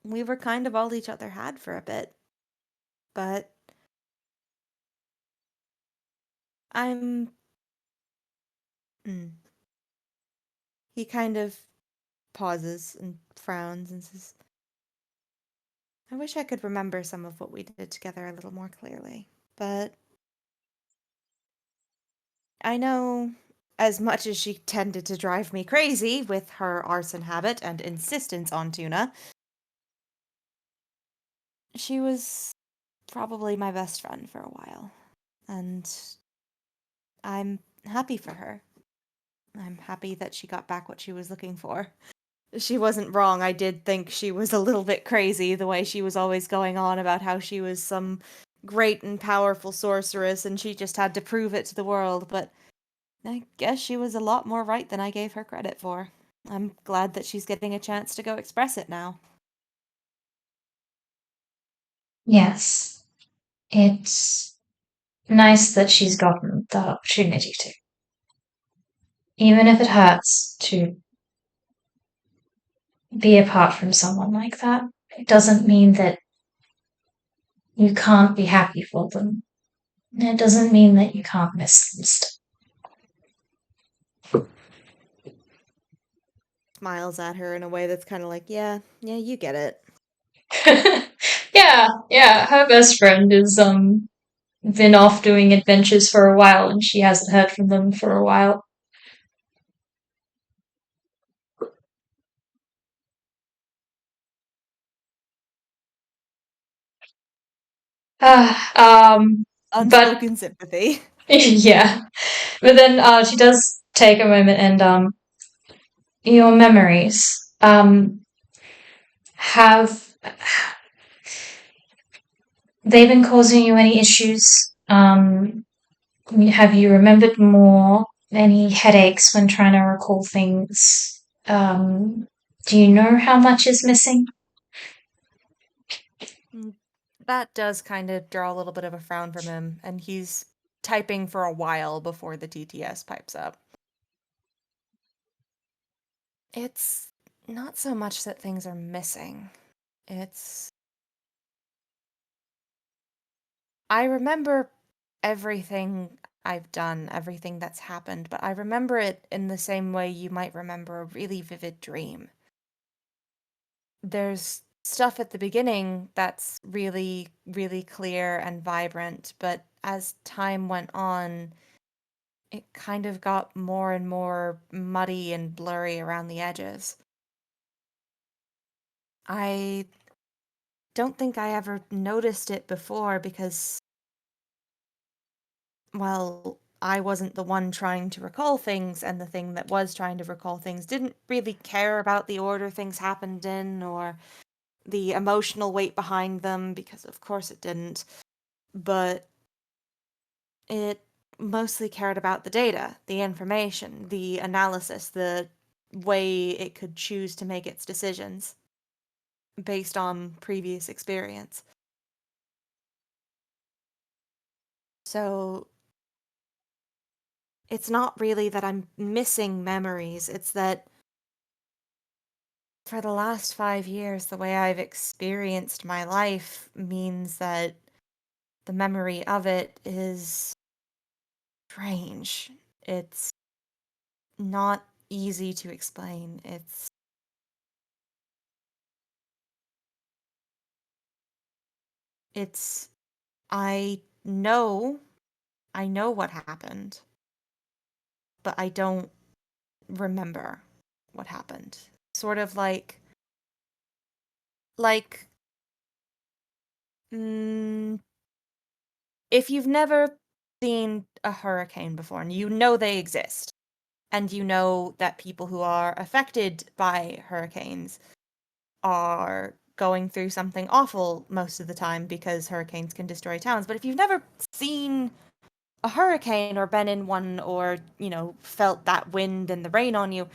we were kind of all each other had for a bit, but I'm." Mm. He kind of pauses and frowns and says, "I wish I could remember some of what we did together a little more clearly, but I know as much as she tended to drive me crazy with her arson habit and insistence on tuna, she was probably my best friend for a while, and I'm happy for her. I'm happy that she got back what she was looking for. She wasn't wrong. I did think she was a little bit crazy, the way she was always going on about how she was some great and powerful sorceress and she just had to prove it to the world, but I guess she was a lot more right than I gave her credit for. I'm glad that she's getting a chance to go express it now." Yes, it's nice that she's gotten the opportunity to. Even if it hurts to be apart from someone like that, it doesn't mean that you can't be happy for them. It doesn't mean that you can't miss them still. Smiles at her in a way that's kind of like, yeah, you get it. Yeah. Her best friend is been off doing adventures for a while, and she hasn't heard from them for a while. But Unspoken sympathy. yeah, but then she does take a moment and your memories have they been causing you any issues? Have you remembered more? Any headaches when trying to recall things? Do you know how much is missing? That does kind of draw a little bit of a frown from him, and he's typing for a while before the TTS pipes up. It's not so much that things are missing. It's. I remember everything I've done, everything that's happened, but I remember it in the same way you might remember a really vivid dream. There's stuff at the beginning that's really, really clear and vibrant, but as time went on, it kind of got more and more muddy and blurry around the edges. I don't think I ever noticed it before because, well, I wasn't the one trying to recall things, and the thing that was trying to recall things didn't really care about the order things happened in or the emotional weight behind them, because of course it didn't. But it mostly cared about the data, the information, the analysis, the way it could choose to make its decisions based on previous experience. So it's not really that I'm missing memories, it's that for the last 5 years, the way I've experienced my life means that the memory of it is strange. It's not easy to explain. It's I know I know what happened, but I don't remember what happened. Sort of like mm, if you've never seen a hurricane before and you know they exist, and you know that people who are affected by hurricanes are going through something awful most of the time because hurricanes can destroy towns. But if you've never seen a hurricane or been in one or, felt that wind and the rain on you,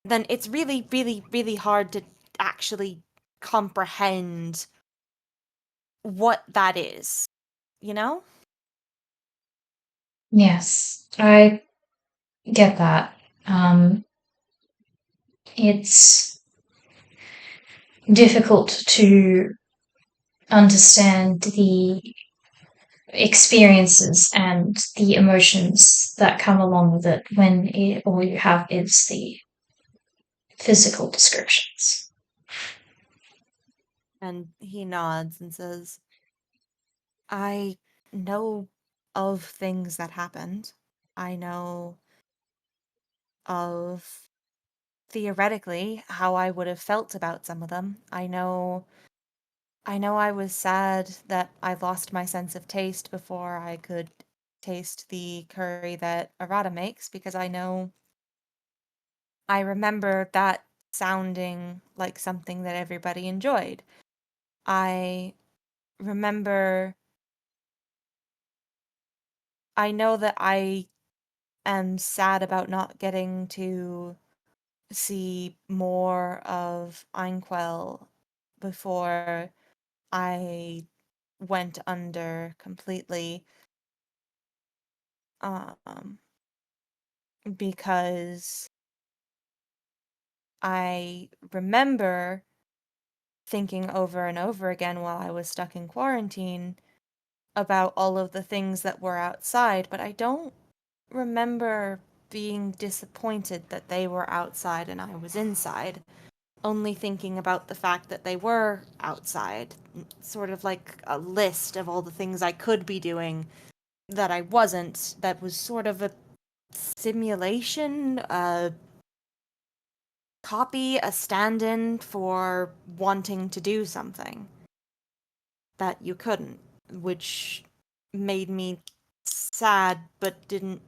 then it's really, really, really hard to actually comprehend what that is, you know? Yes, I get that. It's difficult to understand the experiences and the emotions that come along with it when all you have is the physical descriptions. And he nods and says, I know of things that happened. I know of theoretically how I would have felt about some of them. I know I was sad that I lost my sense of taste before I could taste the curry that Arata makes because I remember that sounding like something that everybody enjoyed. I remember I know that I am sad about not getting to see more of Einquell before I went under completely, um, because I remember thinking over and over again while I was stuck in quarantine about all of the things that were outside, but I don't remember being disappointed that they were outside and I was inside, only thinking about the fact that they were outside, sort of like a list of all the things I could be doing that I wasn't, that was sort of a simulation, a copy, a stand in for wanting to do something that you couldn't, which made me sad but didn't.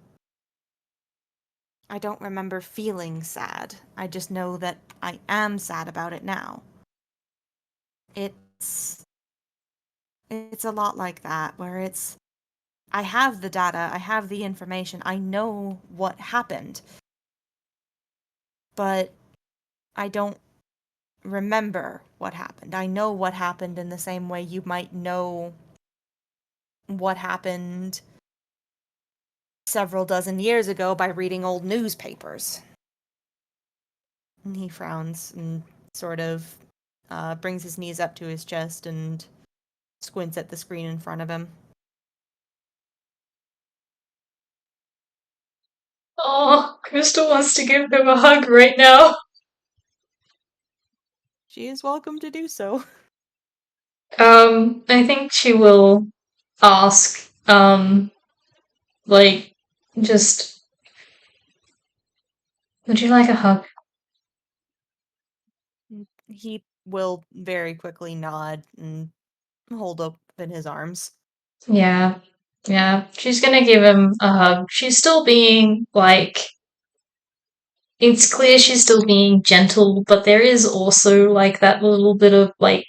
I don't remember feeling sad. I just know that I am sad about it now. It's it's a lot like that where it's I have the data, I have the information, I know what happened, but I don't remember what happened. I know what happened in the same way you might know what happened several dozen years ago by reading old newspapers. And he frowns and sort of brings his knees up to his chest and squints at the screen in front of him. Oh, Crystal wants to give him a hug right now. She is welcome to do so. I think she will ask, like, just, would you like a hug? He will very quickly nod and hold open his arms. Yeah, yeah. She's gonna give him a hug. She's still being, like, it's clear she's still being gentle, but there is also, like, that little bit of, like,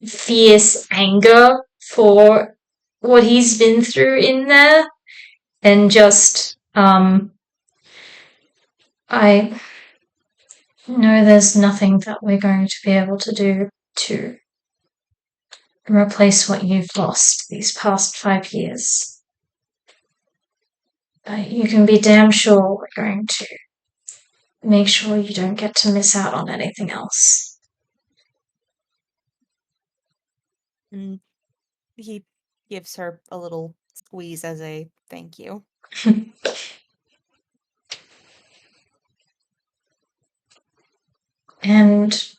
fierce anger for what he's been through in there. And just, I know there's nothing that we're going to be able to do to replace what you've lost these past 5 years. But you can be damn sure we're going to make sure you don't get to miss out on anything else. And he gives her a little squeeze as a thank you. And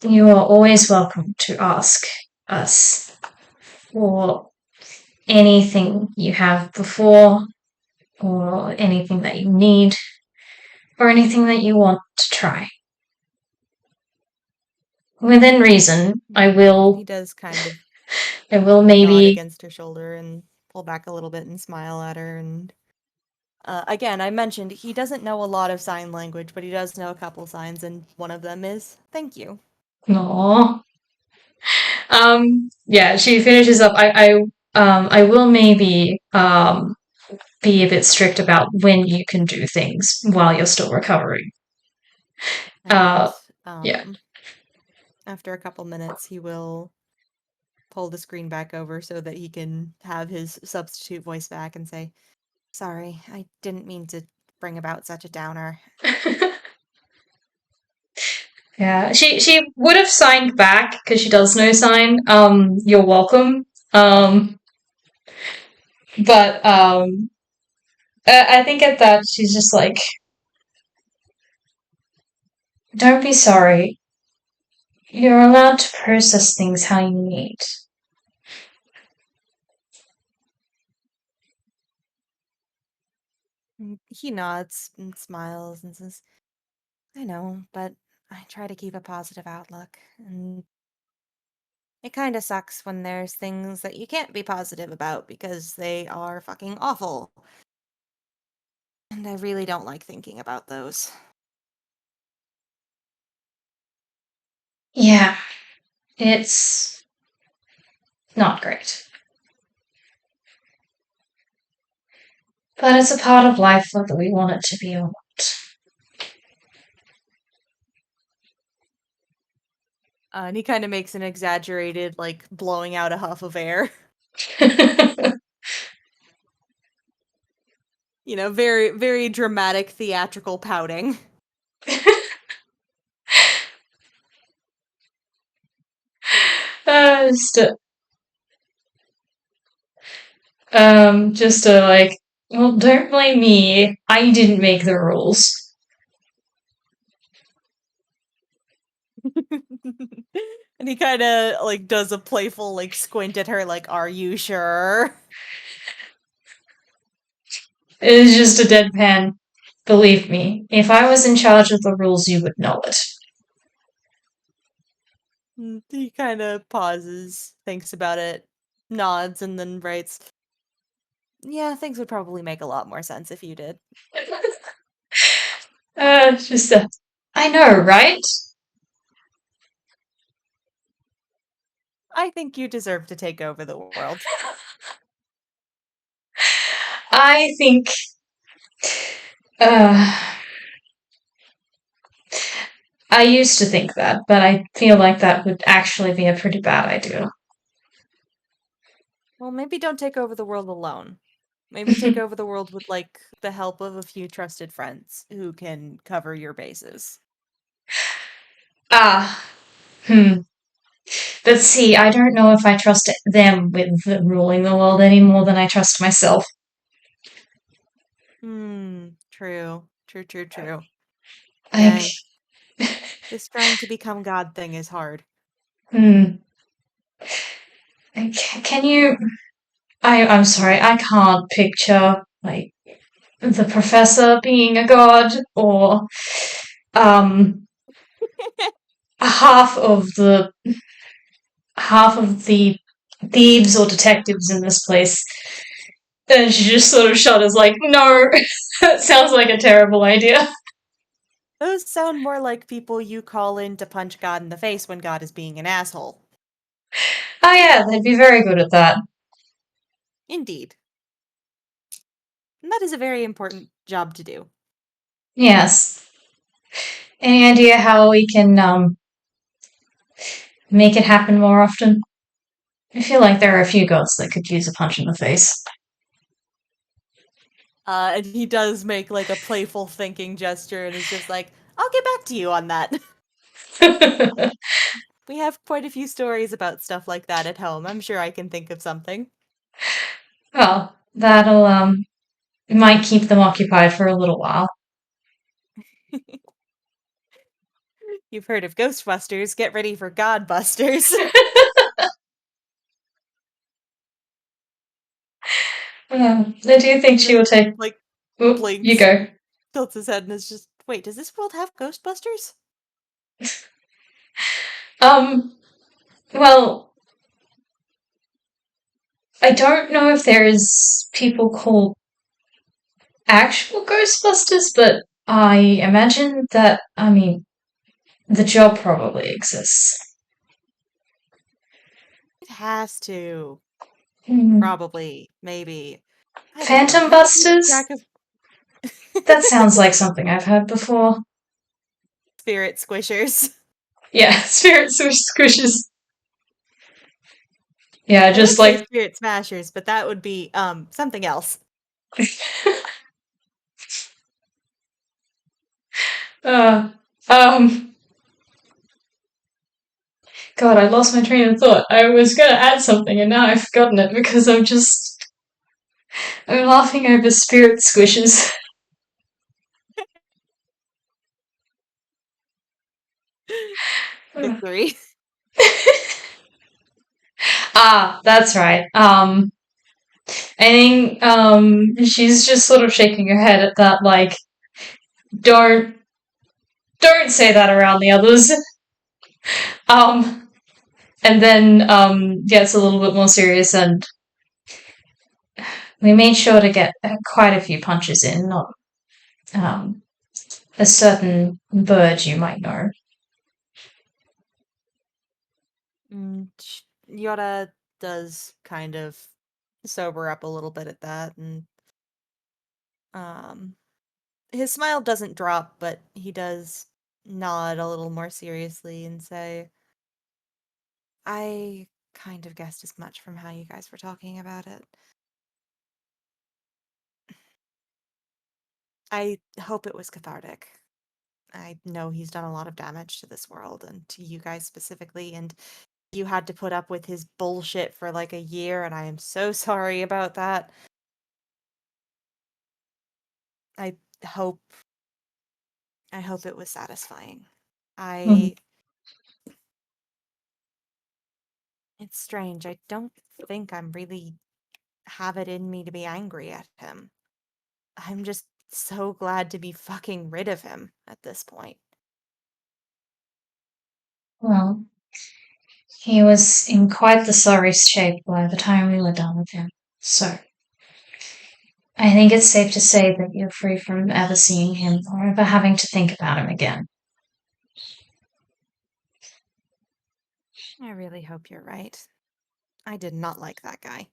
you are always welcome to ask us for anything you have before, or anything that you need, or anything that you want to try. Within reason, He does kind of I will nod maybe, against her shoulder and pull back a little bit and smile at her. And again, I mentioned he doesn't know a lot of sign language, but he does know a couple signs, and one of them is thank you. no. Yeah, she finishes up. I will maybe, be a bit strict about when you can do things while you're still recovering. And Uh, yeah. after a couple minutes, he will pull the screen back over so that he can have his substitute voice back and say, Sorry, I didn't mean to bring about such a downer. Yeah, she would have signed back because she does know sign. You're welcome. But I think at that she's just like, don't be sorry. You're allowed to process things how you need. He nods and smiles and says, I know, but I try to keep a positive outlook, and it kinda sucks when there's things that you can't be positive about because they are fucking awful. And I really don't like thinking about those. Yeah, it's not great. But it's a part of life whether we want it to be or And he kind of makes an exaggerated, like, blowing out a huff of air. not. You know, very, very dramatic theatrical pouting. Just like, well, don't blame me. I didn't make the rules. And he kind of, like, does a playful, like, squint at her, like, are you sure? It's just a deadpan. Believe me, if I was in charge of the rules, you would know it. He kind of pauses, thinks about it, nods, and then writes, yeah, things would probably make a lot more sense if you did. Just I know, right? I think you deserve to take over the world. I think, uh, I used to think that, but I feel like that would actually be a pretty bad idea. Well, maybe don't take over the world alone. Maybe take over the world with, like, the help of a few trusted friends who can cover your bases. Ah, hmm. But see, I don't know if I trust them with ruling the world any more than I trust myself. True. True, true, true. Like, Dang. This trying to become God thing is hard. hmm. Like, can you? I'm sorry, I can't picture like the professor being a god or um half of the half of the thieves or detectives in this place. And she just sort of shudders, like, no, that sounds like a terrible idea. Those sound more like people you call in to punch God in the face when God is being an asshole. Oh, yeah, they'd be very good at that. Indeed. And that is a very important job to do. Yes. Any idea how we can make it happen more often? I feel like there are a few gods that could use a punch in the face. And he does make, like, a playful thinking gesture and is just like, I'll get back to you on that. We have quite a few stories about stuff like that at home. I'm sure I can think of something. Well, that'll it might keep them occupied for a little while. You've heard of Ghostbusters, get ready for Godbusters. I do think she will Then, take. like, Oh, you blinks, go. tilts his head, and is just, wait, does this world have Ghostbusters? Um, well, I don't know if there is people called actual Ghostbusters, but I imagine that, I mean, the job probably exists. It has to. Hmm. Probably. Maybe. I don't know. Phantom Trying to keep Busters? track of That sounds like something I've heard before. spirit squishers. Yeah, spirit squishes. Yeah, I would just say like spirit smashers, but that would be something else. Uh, um, God, I lost my train of thought. I was gonna add something and now I've forgotten it because I'm laughing over spirit squishes. Victory. Ah, that's right. I think, she's just sort of shaking her head at that, like, don't, don't say that around the others. Um, and then, gets a little bit more serious and we made sure to get quite a few punches in, not, um, a certain bird you might know. Yuura does kind of sober up a little bit at that, and um, his smile doesn't drop, but he does nod a little more seriously and say, I kind of guessed as much from how you guys were talking about it. I hope it was cathartic. I know he's done a lot of damage to this world and to you guys specifically, and you had to put up with his bullshit for like a year, and I am so sorry about that. I hope I hope it was satisfying. Mhm. I It's strange. I don't think I'm really have it in me to be angry at him. I'm just so glad to be fucking rid of him at this point. Well, he was in quite the sorry shape by the time we were done with him. So, I think it's safe to say that you're free from ever seeing him or ever having to think about him again. I really hope you're right. I did not like that guy.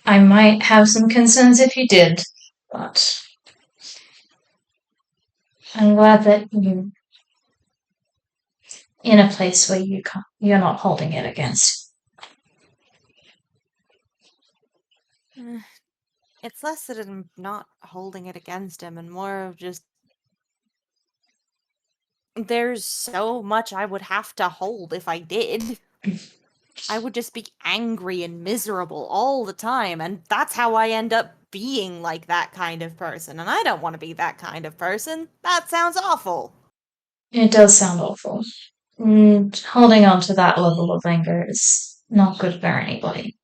I might have some concerns if you did, but I'm glad that you're in a place where you're not holding it against. Eh, It's less that I'm not holding it against him and more of just there's so much I would have to hold if I did. I would just be angry and miserable all the time, and that's how I end up being like that kind of person, and I don't want to be that kind of person. That sounds awful. It does sound awful. And holding on to that level of anger is not good for anybody.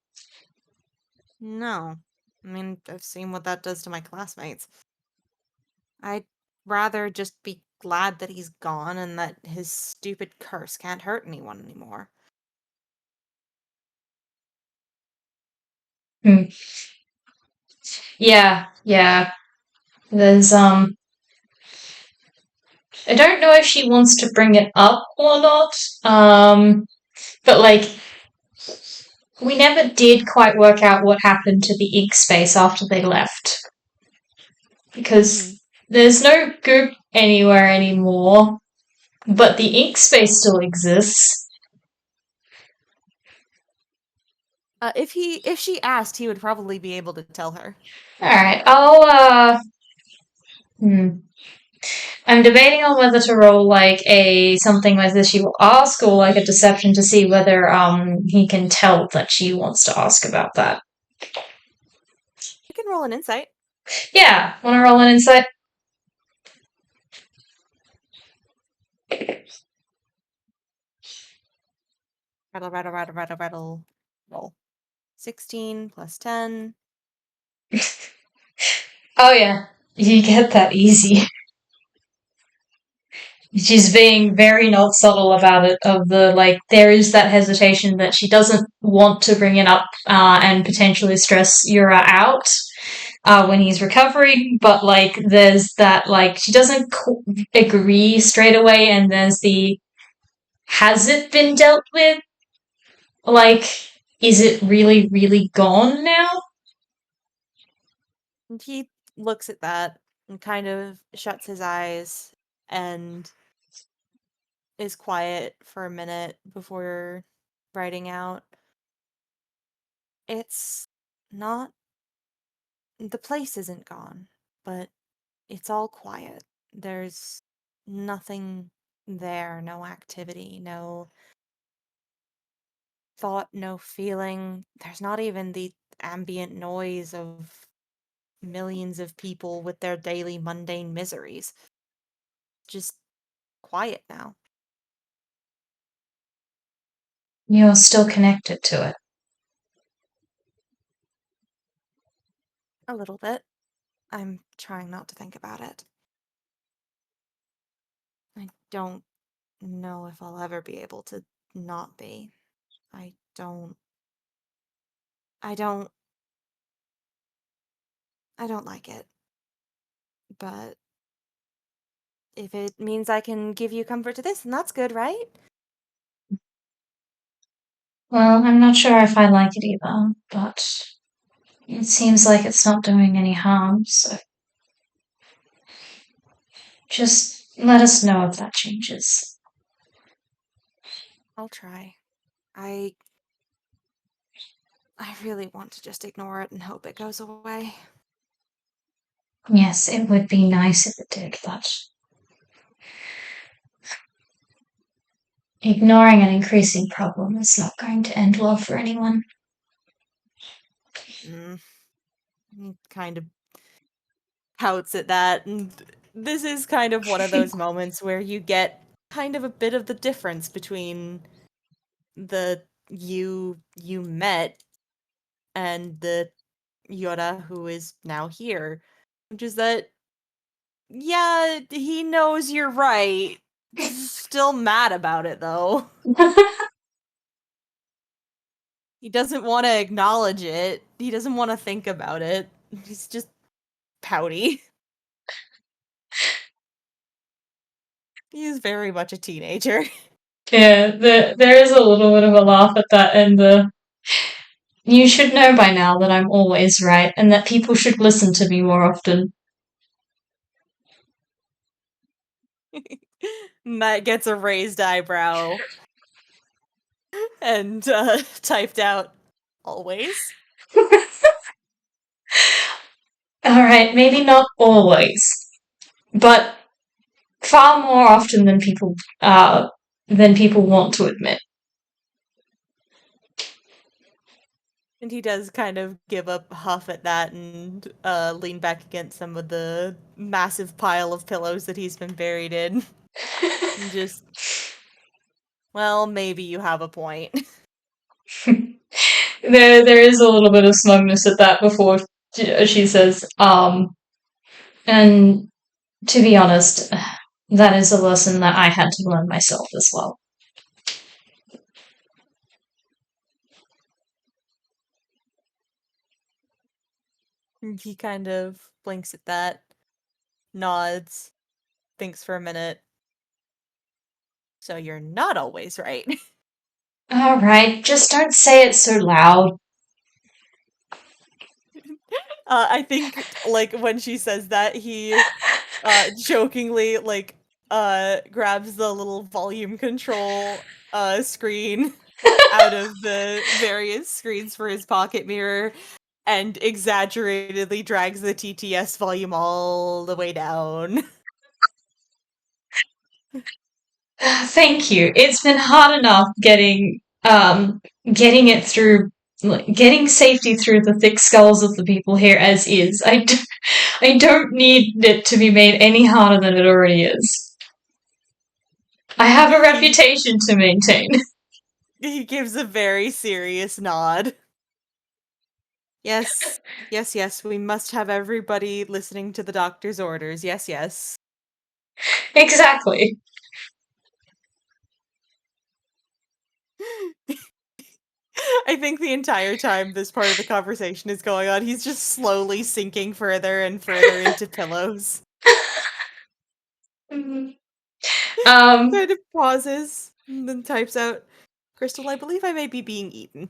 No. I mean, I've seen what that does to my classmates. I'd rather just be glad that he's gone and that his stupid curse can't hurt anyone anymore. Hmm. Yeah, yeah. There's I don't know if she wants to bring it up or not. But like we never did quite work out what happened to the ink space after they left. Mm-hmm. Because there's no goop anywhere anymore, but the ink space still exists. If she asked, he would probably be able to tell her. Alright, hmm. I'm debating on whether to roll like a something whether she will ask or like a deception to see whether he can tell that she wants to ask about that. You can roll an insight. Yeah, wanna roll an insight? Rattle, rattle, rattle, rattle, rattle. Roll. 16 plus 10. Oh yeah, you get that easy. She's being very not subtle about it. Of the like, there is that hesitation that she doesn't want to bring it up and potentially stress Yura out when he's recovering, but like, there's that like she doesn't agree straight away, and there's the has it been dealt with? Like, is it really, really gone now? And he looks at that and kind of shuts his eyes and is quiet for a minute before writing out. It's not. The place isn't gone, but it's all quiet. There's nothing there, no activity, no thought, no feeling. There's not even the ambient noise of millions of people with their daily mundane miseries. Just quiet now. You're still connected to it. A little bit. I'm trying not to think about it. I don't know if I'll ever be able to not be. I don't. I don't. I don't like it. But if it means I can give you comfort to this, then that's good, right? Well, I'm not sure if I like it either, but it seems like it's not doing any harm, so just let us know if that changes. I'll try. I I really want to just ignore it and hope it goes away. Yes, it would be nice if it did, but ignoring an increasing problem is not going to end well for anyone. Mm. He kind of pouts at that, and this is kind of one of those moments where you get kind of a bit of the difference between the you met and the Yuura who is now here, which is that yeah, he knows you're right. Still mad about it though. He doesn't want to acknowledge it. He doesn't want to think about it. He's just pouty. He is very much a teenager. Yeah, there is a little bit of a laugh at that, and you should know by now that I'm always right, and that people should listen to me more often. Matt gets a raised eyebrow and typed out, always. Alright, maybe not always, but far more often than people want to admit. And he does kind of give a huff at that and lean back against some of the massive pile of pillows that he's been buried in. And just, well, maybe you have a point. There is a little bit of smugness at that before she says, and to be honest, that is a lesson that I had to learn myself as well. He kind of blinks at that, nods, thinks for a minute. So you're not always right. Alright, just don't say it so loud. I think, like, when she says that, he jokingly, like, grabs the little volume control screen out of the various screens for his pocket mirror and exaggeratedly drags the TTS volume all the way down. Thank you. It's been hard enough getting it through, like, getting safety through the thick skulls of the people here as is. I don't need it to be made any harder than it already is. I have a reputation to maintain. He gives a very serious nod. Yes, yes, yes, we must have everybody listening to the doctor's orders. Yes, yes. Exactly. I think the entire time this part of the conversation is going on, he's just slowly sinking further and further into pillows. Um, Kind of pauses and then types out, Crystal, I believe I may be being eaten.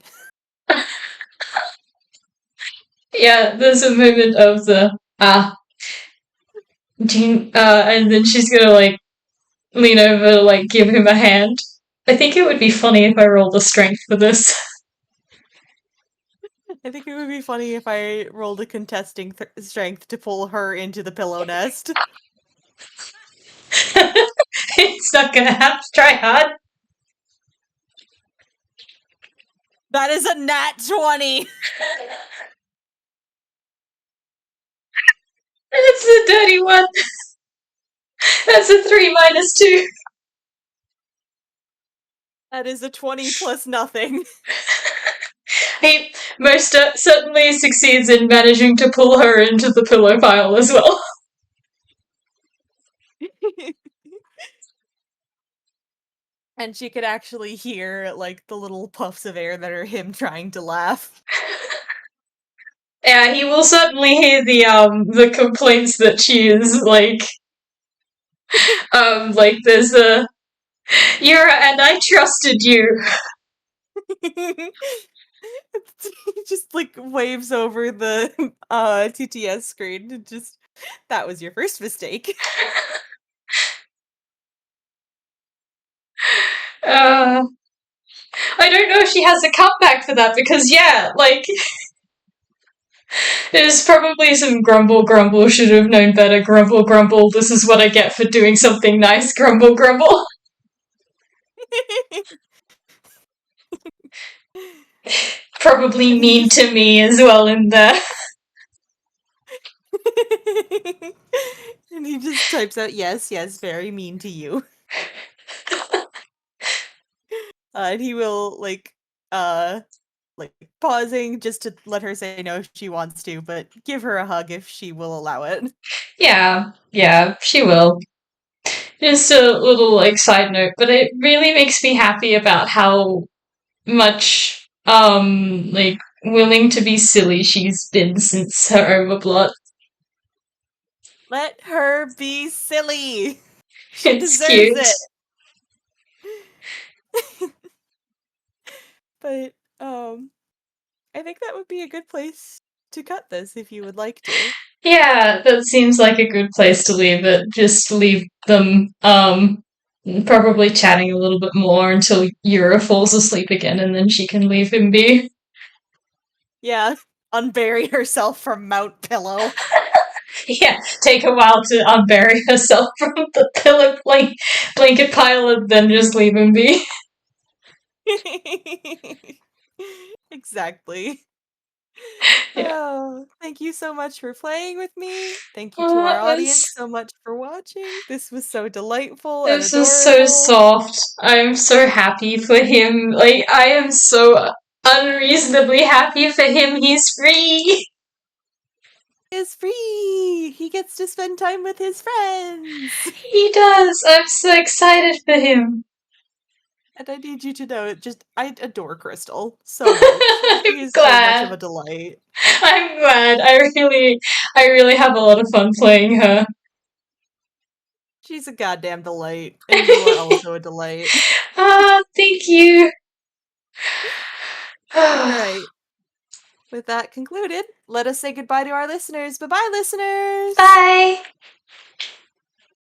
yeah, there's a moment of the and then she's gonna like lean over to like give him a hand. I think it would be funny if I rolled a strength for this. I think it would be funny if I rolled a contesting strength to pull her into the pillow nest. It's not gonna have to try hard. That is a nat 20. That's a dirty one. That's a 3 minus 2. That is a 20 plus nothing. He most certainly succeeds in managing to pull her into the pillow pile as well. And she could actually hear, like, the little puffs of air that are him trying to laugh. Yeah, he will certainly hear the complaints that she is like there's a Yuura and I trusted you. He just, like, waves over the TTS screen and just, that was your first mistake. I don't know if she has a comeback for that because yeah, like there's probably some grumble, should have known better, grumble, this is what I get for doing something nice, grumble. Probably And he mean just to me as well in there. and he just types out, yes, very mean to you. And he will, like, pausing just to let her say no if she wants to, but give her a hug if she will allow it. Yeah, she will. Just a little like side note, but it really makes me happy about how much like willing to be silly she's been since her Overblot. Let her be silly. She It's deserves cute. it. But I think that would be a good place to cut this if you would like to. Yeah, that seems like a good place to leave it. Just leave them probably chatting a little bit more until Yura falls asleep again and then she can leave him be. Yeah, unbury herself from Mount Pillow. Yeah, take a while to unbury herself from the blanket pile and then just leave him be. Exactly. Yeah. Oh, thank you so much for playing with me. Thank you to our audience so much for watching. This was so delightful and This is so adorable. soft. I'm so happy for him. Like, I am so unreasonably happy for him. He's free. He is free. He gets to spend time with his friends. He does. I'm so excited for him. And I need you to know, I adore Crystal so much. I'm She is so much of glad. a delight. I'm glad. I really have a lot of fun playing her. She's a goddamn delight, and you are also a delight. Ah, thank you. All right. With that concluded, let us say goodbye to our listeners. Bye-bye, listeners. Bye.